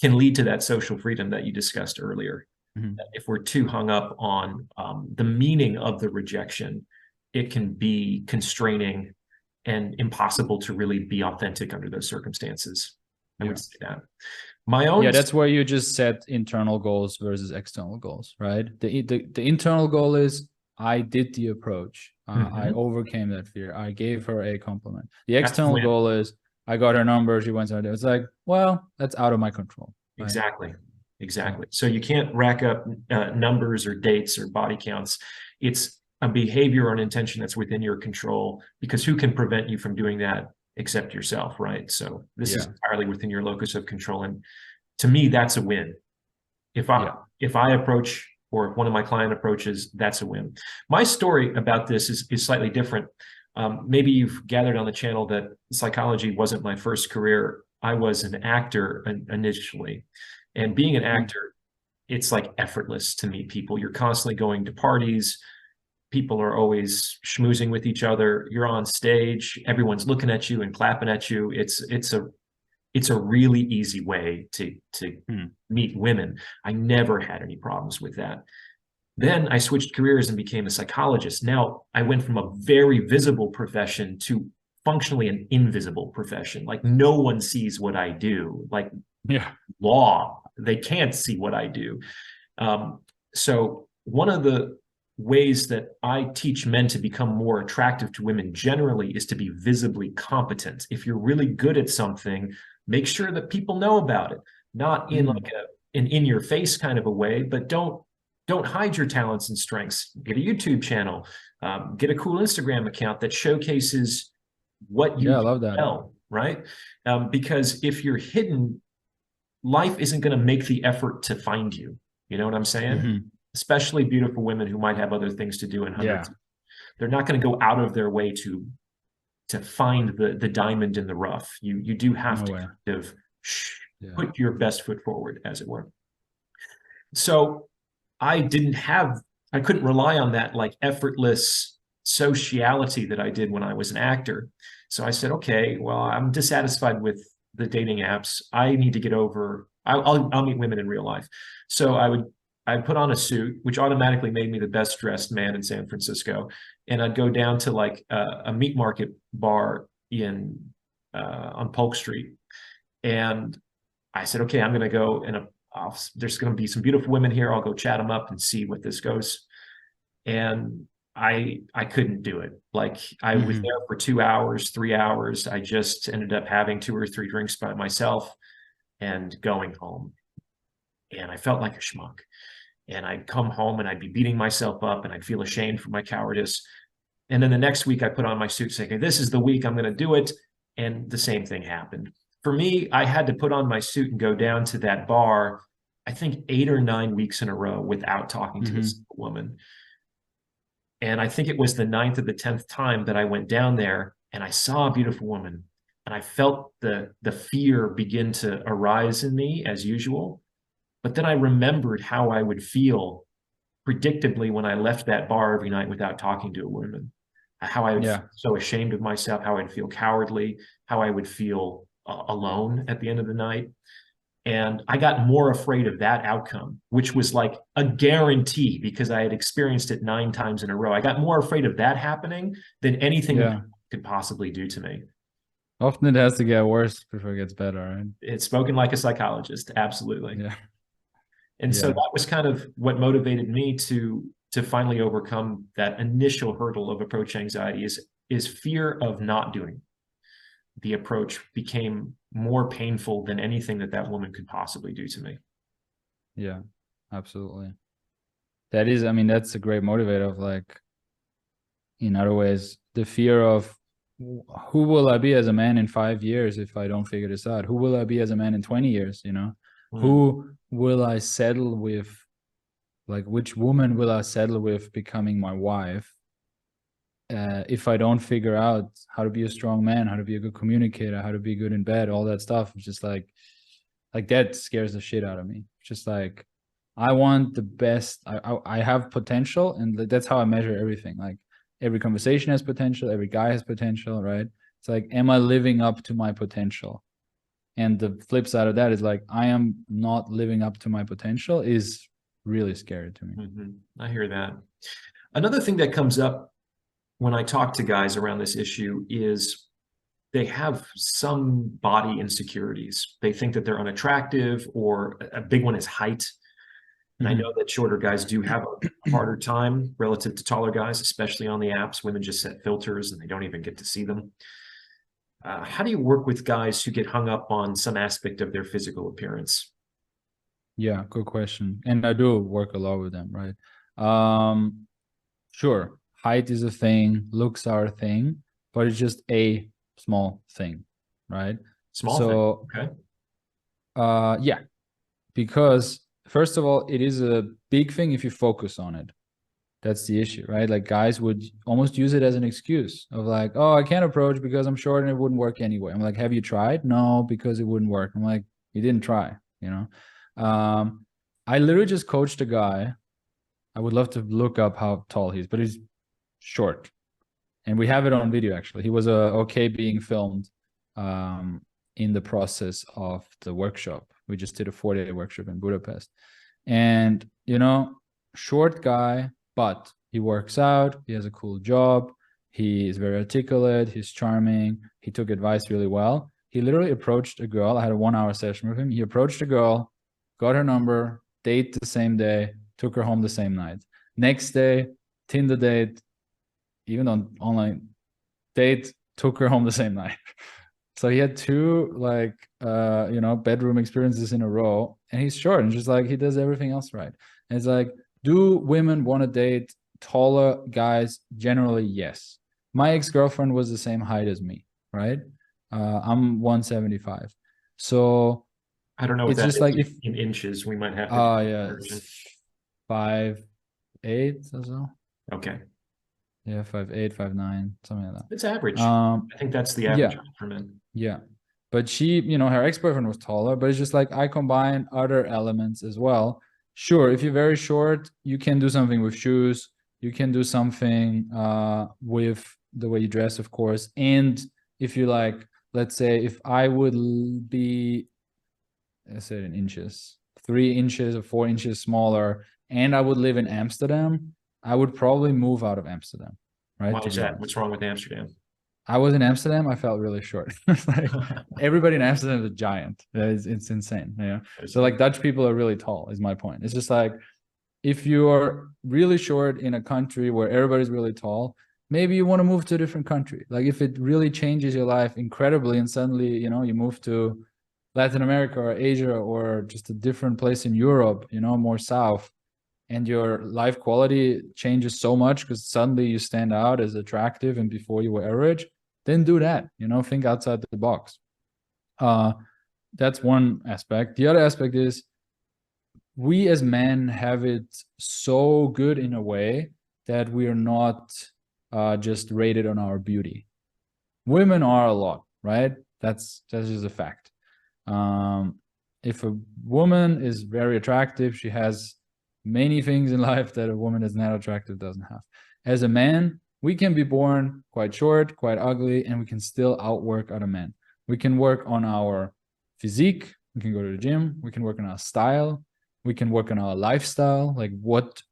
can lead to that social freedom that you discussed earlier. Mm-hmm. If we're too hung up on the meaning of the rejection, it can be constraining and impossible to really be authentic under those circumstances. I would say that. My own, yeah, that's where you just set internal goals versus external goals, right? The internal goal is I did the approach. I overcame that fear. I gave her a compliment. The external goal is I got her number. She went somewhere. It's like, well, that's out of my control. Right? Exactly. Exactly. So you can't rack up numbers or dates or body counts. It's a behavior or an intention that's within your control, because who can prevent you from doing that except yourself, right? So this is entirely within your locus of control. And to me, that's a win. If I approach, or if one of my client approaches, that's a win. My story about this is slightly different. Maybe you've gathered on the channel that psychology wasn't my first career. I was an actor initially. And being an actor, it's like effortless to meet people. You're constantly going to parties. People are always schmoozing with each other. You're on stage. Everyone's looking at you and clapping at you. It's a really easy way to meet women. I never had any problems with that. Then I switched careers and became a psychologist. Now I went from a very visible profession to functionally an invisible profession. Like no one sees what I do. Like law, they can't see what I do. So one of the ways that I teach men to become more attractive to women generally is to be visibly competent. If you're really good at something, make sure that people know about it, not in like an in-your-face kind of a way, but don't hide your talents and strengths. Get a YouTube channel, get a cool Instagram account that showcases what you know, right? Because if you're hidden, life isn't going to make the effort to find you. You know what I'm saying? Especially beautiful women who might have other things to do in hundreds. They're not going to go out of their way to find the diamond in the rough. You do have to kind of put your best foot forward, as it were. So I couldn't rely on that like effortless sociality that I did when I was an actor. So I said, okay, well, I'm dissatisfied with the dating apps. I need to get over, I'll meet women in real life. So I'd put on a suit, which automatically made me the best dressed man in San Francisco. And I'd go down to like a meat market bar on Polk Street. And I said, okay, I'm going to go and there's going to be some beautiful women here. I'll go chat them up and see what this goes. And I couldn't do it. Like I was there for 2 hours, 3 hours. I just ended up having 2 or 3 drinks by myself and going home. And I felt like a schmuck. And I'd come home and I'd be beating myself up and I'd feel ashamed for my cowardice. And then the next week I put on my suit saying, this is the week I'm going to do it. And the same thing happened. For me, I had to put on my suit and go down to that bar, I think 8 or 9 weeks in a row without talking to a single woman. And I think it was the 9th or the 10th time that I went down there and I saw a beautiful woman and I felt the fear begin to arise in me as usual. But then I remembered how I would feel predictably when I left that bar every night without talking to a woman, how I would feel so ashamed of myself, how I'd feel cowardly, how I would feel alone at the end of the night. And I got more afraid of that outcome, which was like a guarantee because I had experienced it 9 times in a row. I got more afraid of that happening than anything that could possibly do to me. Often it has to get worse before it gets better, right? It's spoken like a psychologist, absolutely. Yeah. And so that was kind of what motivated me to finally overcome that initial hurdle of approach anxiety is fear of not doing. the approach became more painful than anything that that woman could possibly do to me. Yeah, absolutely. That is, I mean, that's a great motivator of like, in other ways, the fear of who will I be as a man in 5 years if I don't figure this out? Who will I be as a man in 20 years? You know, who will I settle with? Like, which woman will I settle with becoming my wife? If I don't figure out how to be a strong man, how to be a good communicator, how to be good in bed, all that stuff, it's just like that scares the shit out of me. It's just like, I want the best. I have potential, and that's how I measure everything. Like, every conversation has potential, every guy has potential, right? It's like, am I living up to my potential? And the flip side of that is like, I am not living up to my potential is really scary to me. I hear that. Another thing that comes up when I talk to guys around this issue is they have some body insecurities. They think that they're unattractive, or a big one is height. And I know that shorter guys do have a harder time relative to taller guys, especially on the apps. Women just set filters and they don't even get to see them. How do you work with guys who get hung up on some aspect of their physical appearance? Yeah, good question. And I do work a lot with them, right? Sure, height is a thing, looks are a thing, but it's just a small thing, right? Small thing. Okay. Yeah, because first of all, it is a big thing if you focus on it. That's the issue, right? Like, guys would almost use it as an excuse of like, oh, I can't approach because I'm short and it wouldn't work anyway. I'm like, have you tried? No, because it wouldn't work. I'm like, you didn't try, you know? I literally just coached a guy. I would love to look up how tall he is, but he's short. And we have it on video, actually. He was okay being filmed in the process of the workshop. We just did a 4-day workshop in Budapest. And, you know, short guy, but he works out, he has a cool job, he is very articulate, he's charming, he took advice really well. He literally approached a girl. I had a 1-hour session with him. He approached a girl, got her number, date the same day, took her home the same night. Next day, Tinder date, even on online date, took her home the same night. So he had 2 like bedroom experiences in a row, and he's short, and just like, he does everything else right. And it's like, do women want to date taller guys? Generally, yes. My ex-girlfriend was the same height as me, right? I'm 175. So I don't know what it's that just is like, if in inches. We might have to yeah, it's 5'8" or so. Okay. Yeah, 5'8", 5'9", something like that. It's average. I think that's the average for men. Yeah. But she, her ex-boyfriend was taller, but it's just like, I combine other elements as well. Sure, if you're very short, you can do something with shoes. You can do something with the way you dress, of course. And if you like, let's say, if I would be, let's say in inches, 3 inches or 4 inches smaller, and I would live in Amsterdam, I would probably move out of Amsterdam, right? Why is that? What's wrong with Amsterdam? I was in Amsterdam. I felt really short. Like, everybody in Amsterdam is a giant. It's insane. Yeah. So like, Dutch people are really tall, is my point. It's just like, if you're really short in a country where everybody's really tall, maybe you want to move to a different country. Like, if it really changes your life incredibly and suddenly, you move to Latin America or Asia or just a different place in Europe, more south, and your life quality changes so much because suddenly you stand out as attractive and before you were average, then do that. Think outside the box. That's one aspect. The other aspect is, we as men have it so good in a way that we are not just rated on our beauty. Women are a lot, right? That's just a fact. If a woman is very attractive, she has many things in life that a woman that's not attractive doesn't have. As a man, we can be born quite short, quite ugly, and we can still outwork other men. We can work on our physique, we can go to the gym, we can work on our style, we can work on our lifestyle, like what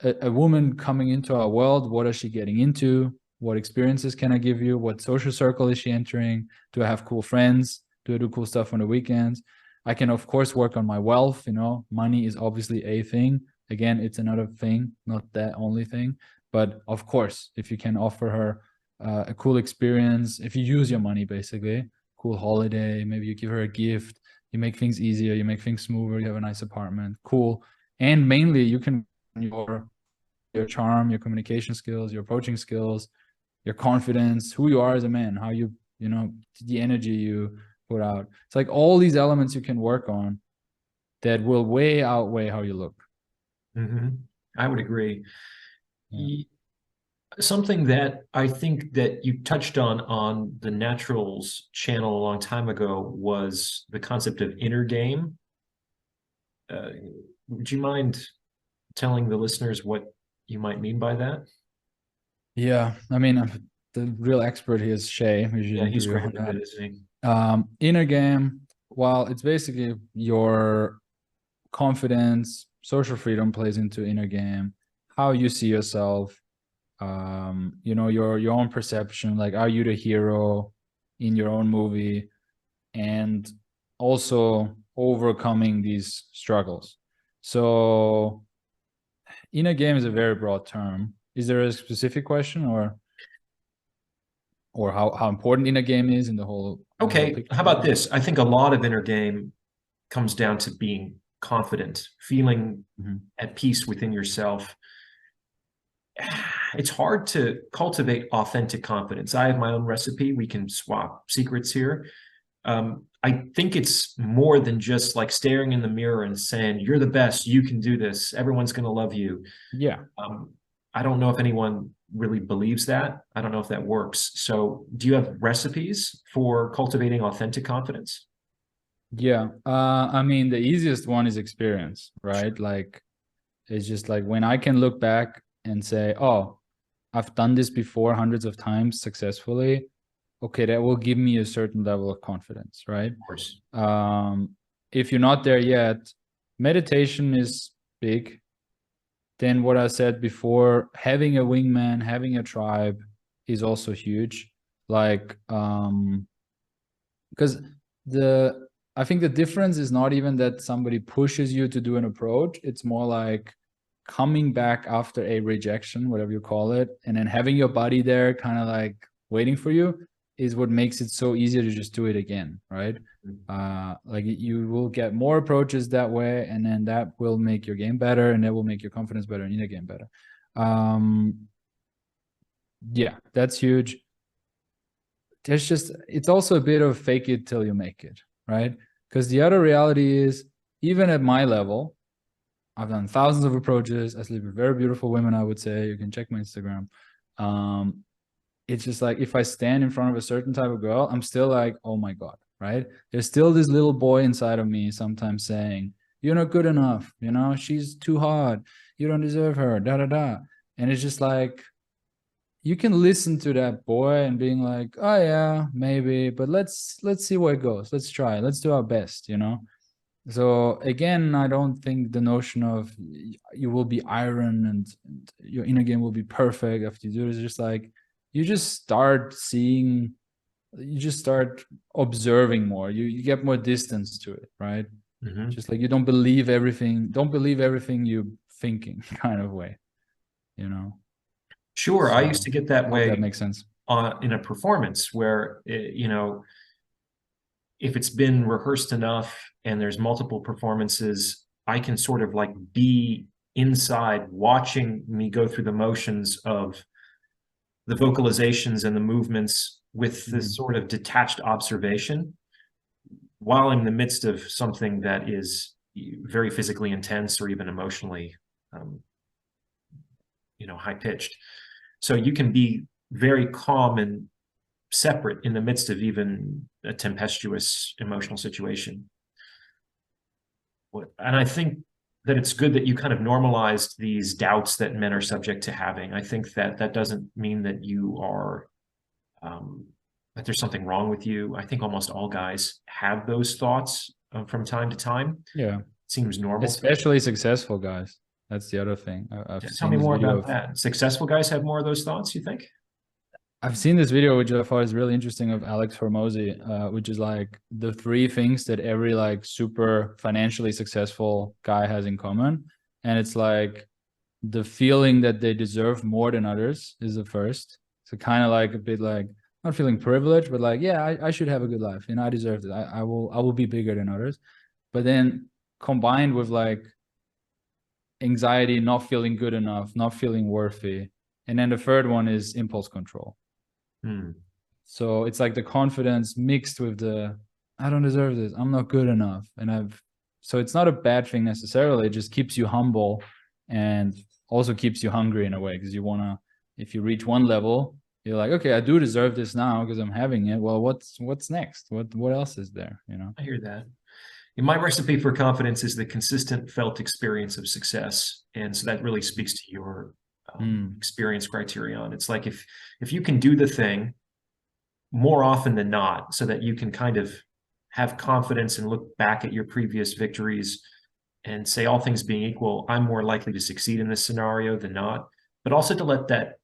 a woman coming into our world, what is she getting into? What experiences can I give you? What social circle is she entering? Do I have cool friends? Do I do cool stuff on the weekends? I can, of course, work on my wealth. Money is obviously a thing. Again, it's another thing, not the only thing. But of course, if you can offer her a cool experience. If you use your money, basically, cool holiday, maybe you give her a gift, you make things easier, you make things smoother, you have a nice apartment, cool. And mainly you can your charm, your communication skills, your approaching skills, your confidence, who you are as a man, how you know, the energy you put out. It's like all these elements you can work on that will way outweigh how you look. I would agree. Yeah. Something that I think that you touched on the Naturals channel a long time ago was the concept of inner game. Would you mind telling the listeners what you might mean by that? Yeah, I mean, the real expert here is Shay. We should Yeah, he's interview great on at that. it, isn't he? Inner game, well, it's basically your confidence, social freedom plays into inner game, how you see yourself, you know, your own perception, like are you the hero in your own movie, and also overcoming these struggles. So inner game is a very broad term. Is there a specific question, or how important inner game is in the whole Okay, picture? how about this? I think a lot of inner game comes down to being confident, feeling at peace within yourself. It's hard to cultivate authentic confidence. I have my own recipe. We can swap secrets here. I think it's more than just like staring in the mirror and saying, you're the best, you can do this, everyone's going to love you. Yeah. I don't know if anyone really believes that. I don't know if that works. So do you have recipes for cultivating authentic confidence? Yeah. I mean, the easiest one is experience, right? Like, it's just like when I can look back and say, oh, I've done this before hundreds of times successfully. Okay, that will give me a certain level of confidence, right? Of course. If you're not there yet, meditation is big. Then what I said before, having a wingman, having a tribe is also huge. Like, because I think the difference is not even that somebody pushes you to do an approach. It's more like coming back after a rejection, whatever you call it, and then having your buddy there kind of like waiting for you is what makes it so easy to just do it again, right? Like you will get more approaches that way, and then that will make your game better, and that will make your confidence better and in the game better. Yeah, that's huge. There's just, it's also a bit of fake it till you make it, right? Because the other reality is, even at my level, I've done thousands of approaches. I sleep with very beautiful women, I would say. You can check my Instagram. It's just like if I stand in front of a certain type of girl, I'm still like, oh my God, right? There's still this little boy inside of me sometimes saying, you're not good enough, you know, she's too hard, you don't deserve her, da da da. And it's just like, you can listen to that boy and being like, oh yeah, maybe, but let's see where it goes. Let's try, let's do our best, you know? So again, I don't think the notion of you will be iron and your inner game will be perfect after you do this. It's just like you just start seeing, you just start observing more. You get more distance to it, right? Just like you don't believe everything you thinking kind of way, you know? Sure, So, I used to get that way. that makes sense. In a performance where, you know, if it's been rehearsed enough and there's multiple performances, I can sort of like be inside watching me go through the motions of the vocalizations and the movements with this sort of detached observation while in the midst of something that is very physically intense or even emotionally, you know, high pitched. So you can be very calm and separate in the midst of even a tempestuous emotional situation. And I think that it's good that you kind of normalized these doubts that men are subject to having. I think that that doesn't mean that you are, that there's something wrong with you. I think almost all guys have those thoughts from time to time. Yeah. It seems normal. Especially successful guys. That's the other thing. Tell me more about that. Successful guys have more of those thoughts, you think? I've seen this video, which I thought is really interesting, of Alex Hormozy, which is like the 3 things that every like super financially successful guy has in common. And it's like the feeling that they deserve more than others is the first. So kind of like a bit like not feeling privileged, but like, yeah, I should have a good life. I deserve it. I will be bigger than others. But then combined with like anxiety, not feeling good enough, not feeling worthy. And then the third one is impulse control. So it's like the confidence mixed with the, I don't deserve this. I'm not good enough. So it's not a bad thing necessarily. It just keeps you humble and also keeps you hungry in a way, because you want to, if you reach one level, you're like, okay, I do deserve this now because I'm having it. Well, what's next? What else is there? I hear that. My recipe for confidence is the consistent felt experience of success. And so that really speaks to your experience criterion. It's like if you can do the thing more often than not, so that you can kind of have confidence and look back at your previous victories and say, all things being equal, I'm more likely to succeed in this scenario than not, but also to let that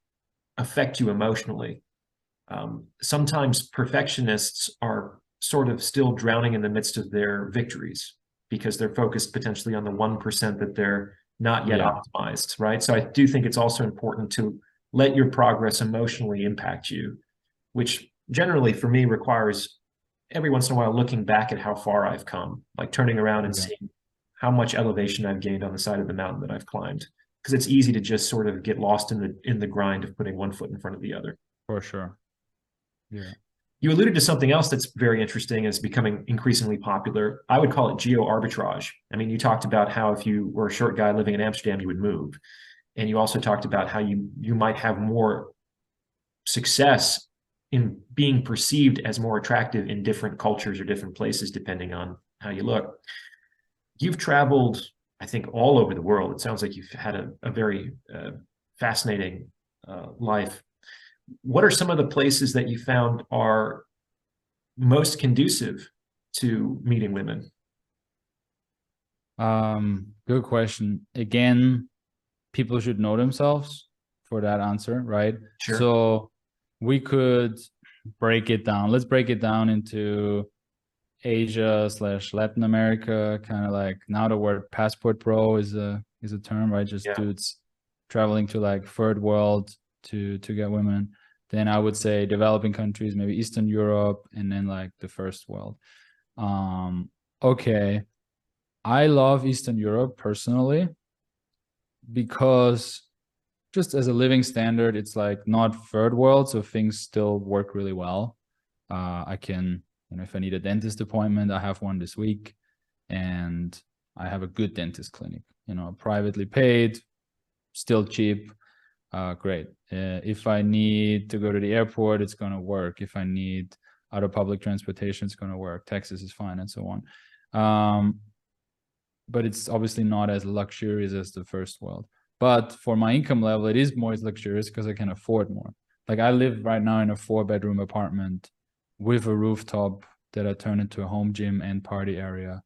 affect you emotionally. Sometimes perfectionists are sort of still drowning in the midst of their victories because they're focused potentially on the 1% that they're not yet optimized, right? So I do think it's also important to let your progress emotionally impact you, which generally for me requires every once in a while looking back at how far I've come, like turning around and seeing how much elevation I've gained on the side of the mountain that I've climbed. Because it's easy to just sort of get lost in the grind of putting one foot in front of the other. For sure. Yeah. You alluded to something else that's very interesting and is becoming increasingly popular. I would call it geo arbitrage. I mean, you talked about how if you were a short guy living in Amsterdam, you would move. And you also talked about how you might have more success in being perceived as more attractive in different cultures or different places, depending on how you look. You've traveled, I think, all over the world. It sounds like you've had a very fascinating life. What are some of the places that you found are most conducive to meeting women? Good question. Again, people should know themselves for that answer, right? Sure. So we could break it down. Let's break it down into Asia/Latin America, kind of like now the word passport pro is a term, right? Just dudes traveling to like third world to get women. Then I would say developing countries, maybe Eastern Europe, and then like the first world. Okay. I love Eastern Europe personally because just as a living standard, it's like not third world, so things still work really well. I can, if I need a dentist appointment, I have one this week, and I have a good dentist clinic, privately paid, still cheap. Great. If I need to go to the airport, it's going to work. If I need other public transportation, it's going to work. Taxes is fine, and so on. But it's obviously not as luxurious as the first world. But for my income level, it is more luxurious because I can afford more. Like I live right now in a 4-bedroom apartment with a rooftop that I turn into a home gym and party area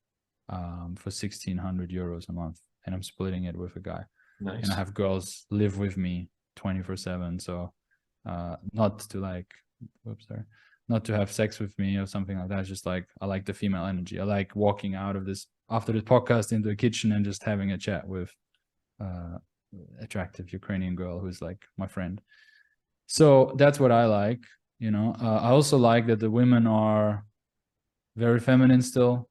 for 1,600 euros a month. And I'm splitting it with a guy. Nice. And I have girls live with me 24/7. So not to have sex with me or something like that. It's just like, I like the female energy. I like walking out of this, after this podcast, into the kitchen and just having a chat with attractive Ukrainian girl who's like my friend. So that's what I like. I also like that the women are very feminine still.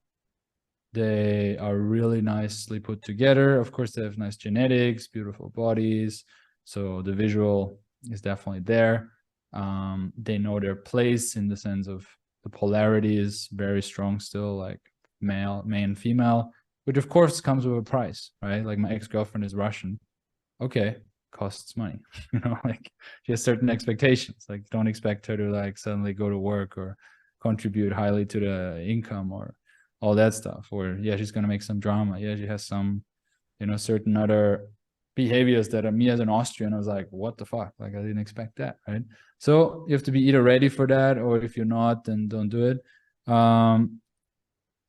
They are really nicely put together. Of course, they have nice genetics, beautiful bodies. So the visual is definitely there. They know their place in the sense of the polarity is very strong still, like male and female, which of course comes with a price, right? Like my ex-girlfriend is Russian. Okay, costs money. Like she has certain expectations. Like don't expect her to like suddenly go to work or contribute highly to the income or all that stuff. Or she's gonna make some drama. She has some, certain other behaviors that me as an Austrian, I was like, what the fuck? Like I didn't expect that, right? So you have to be either ready for that, or if you're not, then don't do it.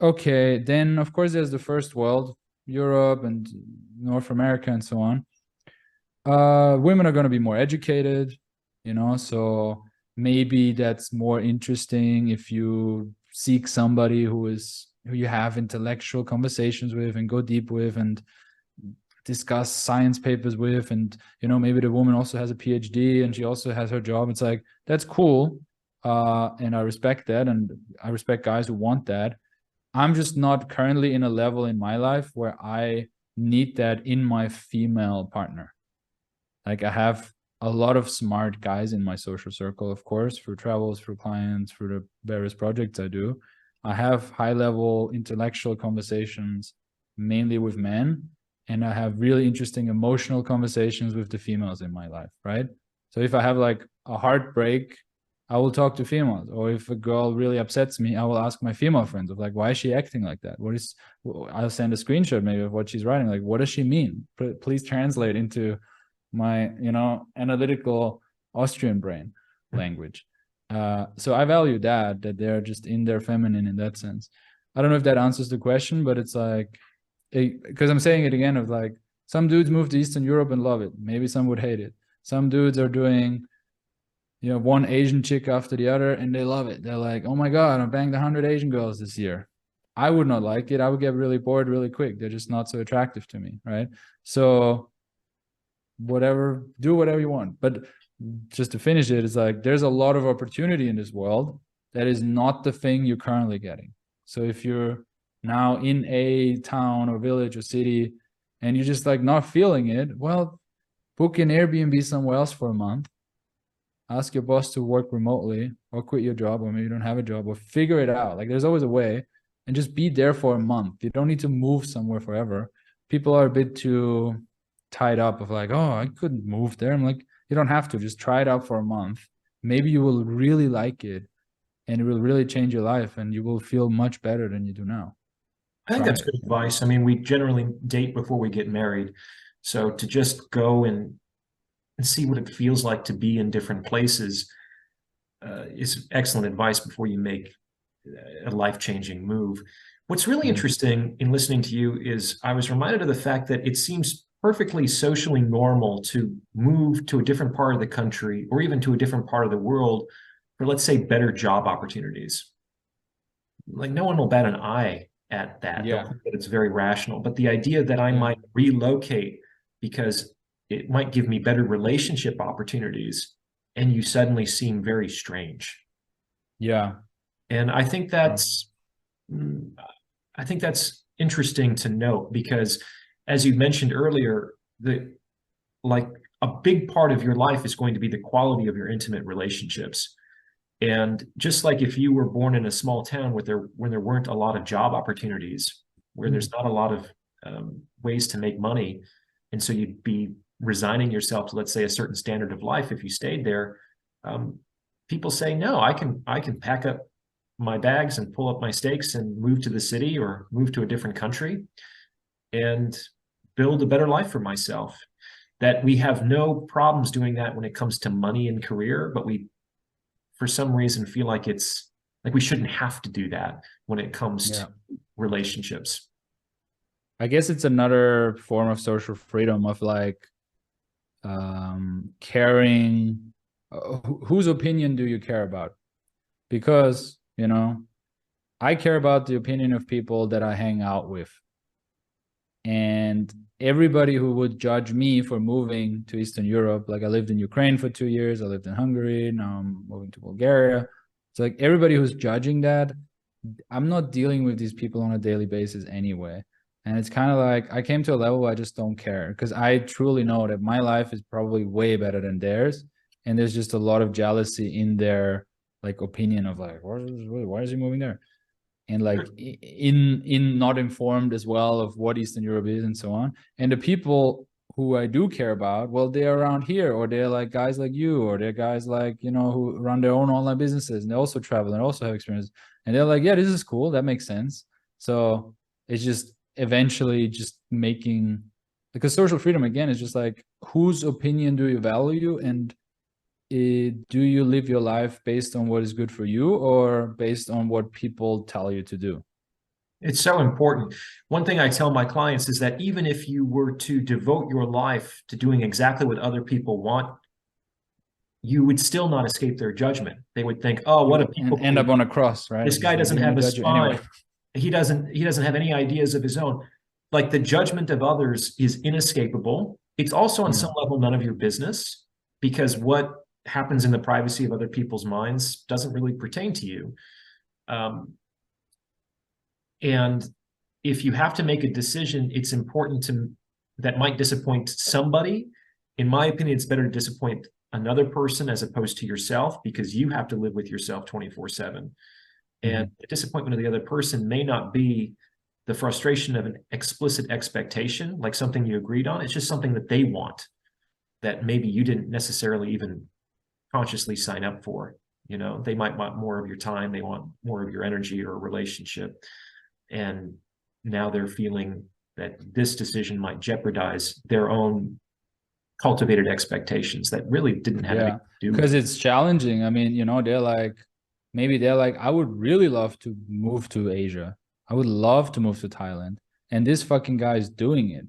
Okay, then of course there's the first world, Europe and North America and so on. Women are going to be more educated, so maybe that's more interesting if you seek somebody who you have intellectual conversations with and go deep with and discuss science papers with, and you know, maybe the woman also has a PhD and she also has her job. It's like, that's cool, and I respect that, and I respect guys who want that. I'm just not currently in a level in my life where I need that in my female partner. Like, I have a lot of smart guys in my social circle, of course, for travels, for clients, for the various projects I do. I have high level intellectual conversations mainly with men, and I have really interesting emotional conversations with the females in my life, right? So if I have like a heartbreak, I will talk to females. Or if a girl really upsets me, I will ask my female friends of like, why is she acting like that? I'll send a screenshot maybe of what she's writing. Like, what does she mean? Please translate into my, you know, analytical Austrian brain language. So I value that they're just in their feminine in that sense. I don't know if that answers the question, but it's like, because I'm saying it again of like, some dudes move to Eastern Europe and love it. Maybe some would hate it. Some dudes are doing, you know, one Asian chick after the other and they love it. They're like, oh my God, I banged 100 Asian girls this year. I would not like it. I would get really bored really quick. They're just not so attractive to me, right? So whatever, do whatever you want. But just to finish it, it's like, there's a lot of opportunity in this world that is not the thing you're currently getting. So if you're now in a town or village or city and you're just like not feeling it, well, book an Airbnb somewhere else for a month. Ask your boss to work remotely, or quit your job, or maybe you don't have a job, or figure it out. Like, there's always a way, and just be there for a month. You don't need to move somewhere forever. People are a bit too tied up of like, oh, I couldn't move there. I'm like, you don't have to. Just try it out for a month. Maybe you will really like it, and it will really change your life, and you will feel much better than you do now. I think that's good advice. I mean, we generally date before we get married. So to just go and see what it feels like to be in different places is excellent advice before you make a life-changing move. What's really interesting in listening to you is I was reminded of the fact that it seems perfectly socially normal to move to a different part of the country or even to a different part of the world for, let's say, better job opportunities. Like, no one will bat an eye at that. Yeah. They'll think that it's very rational. But the idea that I might relocate because it might give me better relationship opportunities, and you suddenly seem very strange. Yeah. And I think that's interesting to note, because as you mentioned earlier, like a big part of your life is going to be the quality of your intimate relationships. And just like if you were born in a small town where there weren't a lot of job opportunities, where there's not a lot of ways to make money, and so you'd be resigning yourself to, let's say, a certain standard of life if you stayed there, people say, no, I can pack up my bags and pull up my stakes and move to the city or move to a different country and build a better life for myself. That we have no problems doing that when it comes to money and career, but we, for some reason, feel like it's like we shouldn't have to do that when it comes to relationships. I guess it's another form of social freedom of like, caring, whose opinion do you care about? Because, you know, I care about the opinion of people that I hang out with, and everybody who would judge me for moving to Eastern Europe, like I lived in Ukraine for 2 years, I lived in Hungary, now I'm moving to Bulgaria. It's like everybody who's judging that, I'm not dealing with these people on a daily basis anyway. And it's kind of like, I came to a level where I just don't care, because I truly know that my life is probably way better than theirs. And there's just a lot of jealousy in their like opinion of like, why is he moving there? And like in not informed as well of what Eastern Europe is and so on. And the people who I do care about, well, they're around here, or they're like guys like you, or they're guys like, you know, who run their own online businesses and they also travel and also have experience. And they're like, yeah, this is cool. That makes sense. So it's just eventually just making, because social freedom again is just like, whose opinion do you value, and do you live your life based on what is good for you or based on what people tell you to do? It's so important. One thing I tell my clients is that even if you were to devote your life to doing exactly what other people want, you would still not escape their judgment. They would think, oh, what a people end up on a cross, right? This guy doesn't have a spine. Anyway. He doesn't have any ideas of his own. like the judgment of others is inescapable. It's also on some level none of your business, because what happens in the privacy of other people's minds doesn't really pertain to you. And if you have to make a decision, it's important to that might disappoint somebody. In my opinion, it's better to disappoint another person as opposed to yourself, because you have to live with yourself 24/7. And the disappointment of the other person may not be the frustration of an explicit expectation, like something you agreed on. It's just something that they want that maybe you didn't necessarily even consciously sign up for. You know, they might want more of your time, they want more of your energy or relationship. And now they're feeling that this decision might jeopardize their own cultivated expectations that really didn't have anything to do with it. Because it's challenging. I mean, you know, maybe they're like, I would really love to move to Asia. I would love to move to Thailand. And this fucking guy is doing it.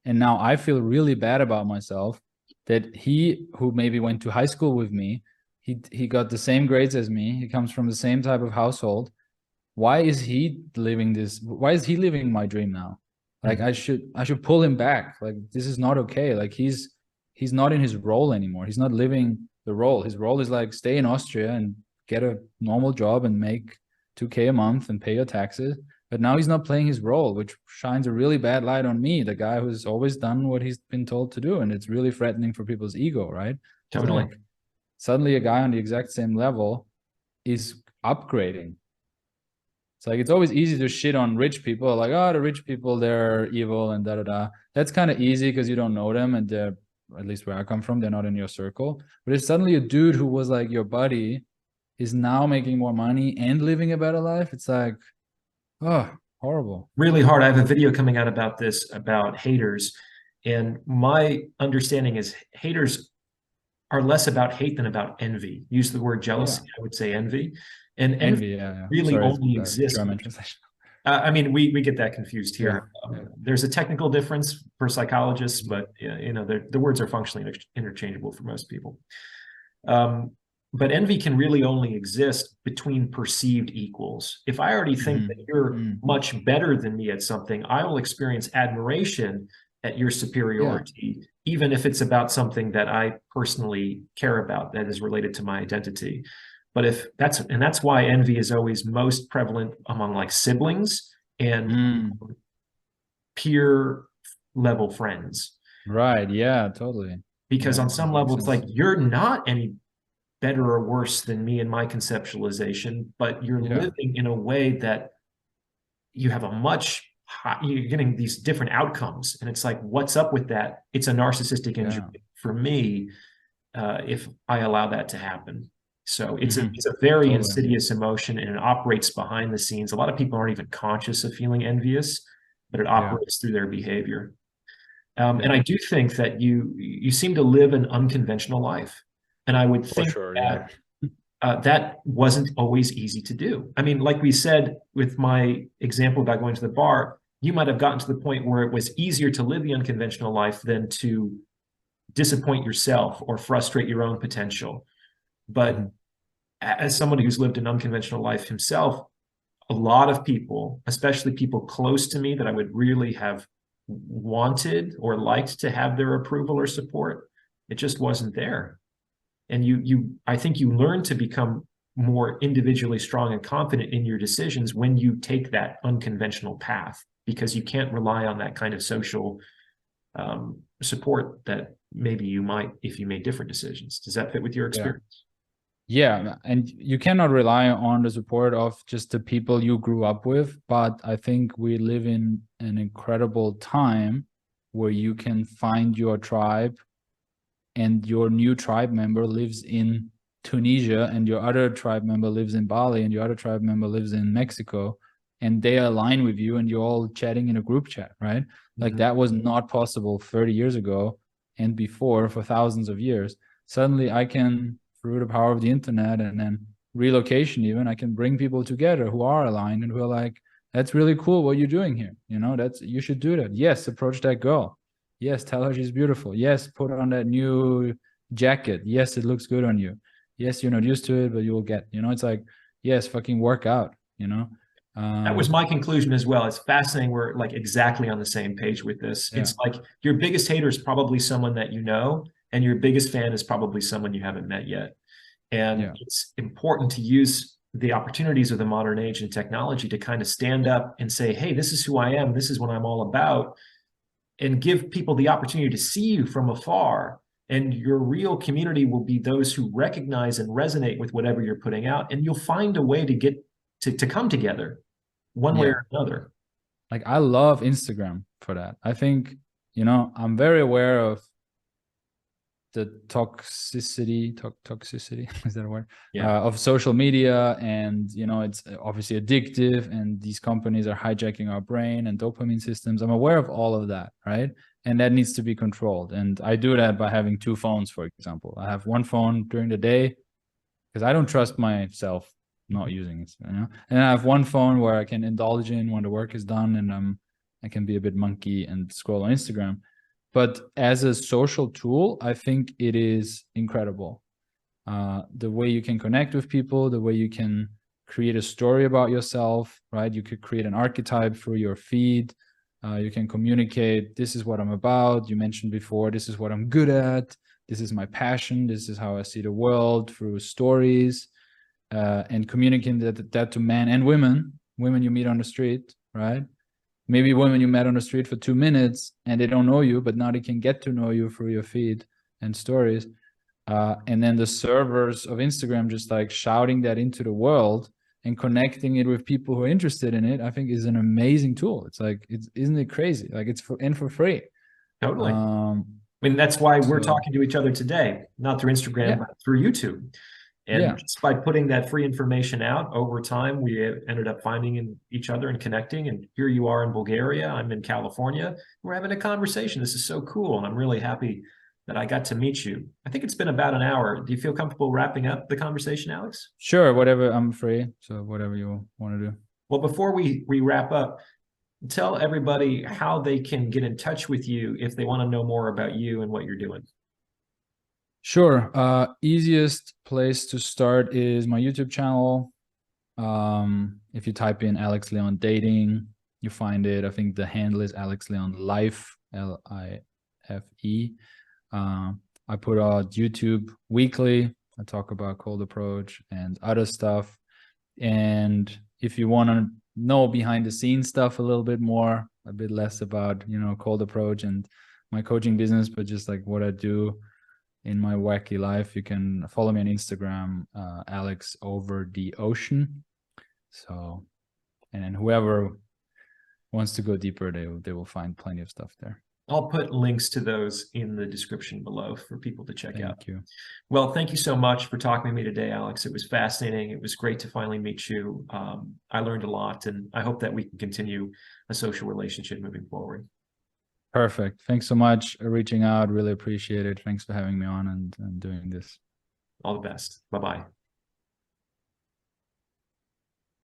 And now I feel really bad about myself that he, who maybe went to high school with me, he got the same grades as me. He comes from the same type of household. Why is he living this? Why is he living my dream now? Like I should pull him back. Like this is not okay. Like he's not in his role anymore. He's not living the role. His role is like stay in Austria and get a normal job and make 2K a month and pay your taxes. But now he's not playing his role, which shines a really bad light on me, the guy who's always done what he's been told to do. And it's really threatening for people's ego, right? Totally. Like, suddenly a guy on the exact same level is upgrading. It's like, it's always easy to shit on rich people, like, oh, the rich people, they're evil and da-da-da. That's kind of easy because you don't know them, and they're, at least where I come from, they're not in your circle. But if suddenly a dude who was like your buddy is now making more money and living a better life, it's like, oh, horrible. Really hard. I have a video coming out about this, about haters. And my understanding is haters are less about hate than about envy. Use the word jealousy, I would say envy. And envy really only exists. I mean, we get that confused here. There's a technical difference for psychologists, but you know, the words are functionally interchangeable for most people. But envy can really only exist between perceived equals. If I already think that you're much better than me at something, I will experience admiration at your superiority, even if it's about something that I personally care about, that is related to my identity. But if that's why envy is always most prevalent among like siblings and peer level friends. Right. Yeah, totally. Because on some level, it's like, you're not any better or worse than me in my conceptualization, but you're living in a way that you have a much you're getting these different outcomes. And it's like, what's up with that? It's a narcissistic injury for me, if I allow that to happen. So it's a very insidious emotion, and it operates behind the scenes. A lot of people aren't even conscious of feeling envious, but it operates through their behavior. And I do think that you seem to live an unconventional life. And I would think that that wasn't always easy to do. I mean, like we said, with my example about going to the bar, you might have gotten to the point where it was easier to live the unconventional life than to disappoint yourself or frustrate your own potential. But as somebody who's lived an unconventional life himself, a lot of people, especially people close to me that I would really have wanted or liked to have their approval or support, it just wasn't there. And I think you learn to become more individually strong and confident in your decisions when you take that unconventional path, because you can't rely on that kind of social support that maybe you might if you made different decisions. Does that fit with your experience? Yeah, and you cannot rely on the support of just the people you grew up with, but I think we live in an incredible time where you can find your tribe, and your new tribe member lives in Tunisia, and your other tribe member lives in Bali, and your other tribe member lives in Mexico, and they align with you, and you're all chatting in a group chat, right? Like that was not possible 30 years ago and before for thousands of years. Suddenly I can, through the power of the internet and then relocation even, I can bring people together who are aligned and who are like, that's really cool what you're doing here. You know, you should do that. Yes, approach that girl. Yes, tell her she's beautiful. Yes, put on that new jacket. Yes, it looks good on you. Yes, you're not used to it, but you will get, you know, it's like, yes, fucking work out, you know? That was my conclusion as well. It's fascinating. We're like exactly on the same page with this. Yeah. It's like your biggest hater is probably someone that you know, and your biggest fan is probably someone you haven't met yet. And Yeah. it's important to use the opportunities of the modern age and technology to kind of stand up and say, hey, this is who I am. This is what I'm all about. And give people the opportunity to see you from afar. And your real community will be those who recognize and resonate with whatever you're putting out. And you'll find a way to get to come together one way Yeah. or another. Like I love Instagram for that. I think, you know, I'm very aware of the toxicity is that a word? Yeah. Of social media, and you know, it's obviously addictive, and these companies are hijacking our brain and dopamine systems. I'm aware of all of that, right? And that needs to be controlled, and I do that by having two phones. For example, I have one phone during the day because I don't trust myself not using it, you know, and I have one phone where I can indulge in when the work is done, and I can be a bit monkey and scroll on Instagram. But as a social tool, I think it is incredible. The way you can connect with people, the way you can create a story about yourself, right? You could create an archetype through your feed. You can communicate, this is what I'm about. You mentioned before, this is what I'm good at. This is my passion. This is how I see the world through stories, and communicating that to men and women you meet on the street, right? Maybe women you met on the street for 2 minutes and they don't know you, but now they can get to know you through your feed and stories. And then the servers of Instagram just like shouting that into the world and connecting it with people who are interested in it, I think is an amazing tool. It's like, isn't it crazy? Like it's for free. Totally. I mean, that's why we're talking to each other today, not through Instagram, but through YouTube. And just by putting that free information out over time, we ended up finding each other and connecting. And here you are in Bulgaria. I'm in California. We're having a conversation. This is so cool. And I'm really happy that I got to meet you. I think it's been about an hour. Do you feel comfortable wrapping up the conversation, Alex? Sure, whatever. I'm free. So whatever you want to do. Well, before we wrap up, tell everybody how they can get in touch with you if they want to know more about you and what you're doing. Sure. Easiest place to start is my YouTube channel. If you type in Alex Leon Dating, you find it. I think the handle is Alex Leon Life, Life. I put out YouTube weekly. I talk about cold approach and other stuff. And if you want to know behind the scenes stuff a little bit more, a bit less about, you know, cold approach and my coaching business, but just like what I do in my wacky life, you can follow me on Instagram, Alex Over the Ocean. So, and then whoever wants to go deeper, they will find plenty of stuff there. I'll put links to those in the description below for people to check out. Thank you. Well, thank you so much for talking to me today, Alex. It was fascinating. It was great to finally meet you. I learned a lot, and I hope that we can continue a social relationship moving forward. Perfect. Thanks so much for reaching out. Really appreciate it. Thanks for having me on and doing this. All the best. Bye-bye.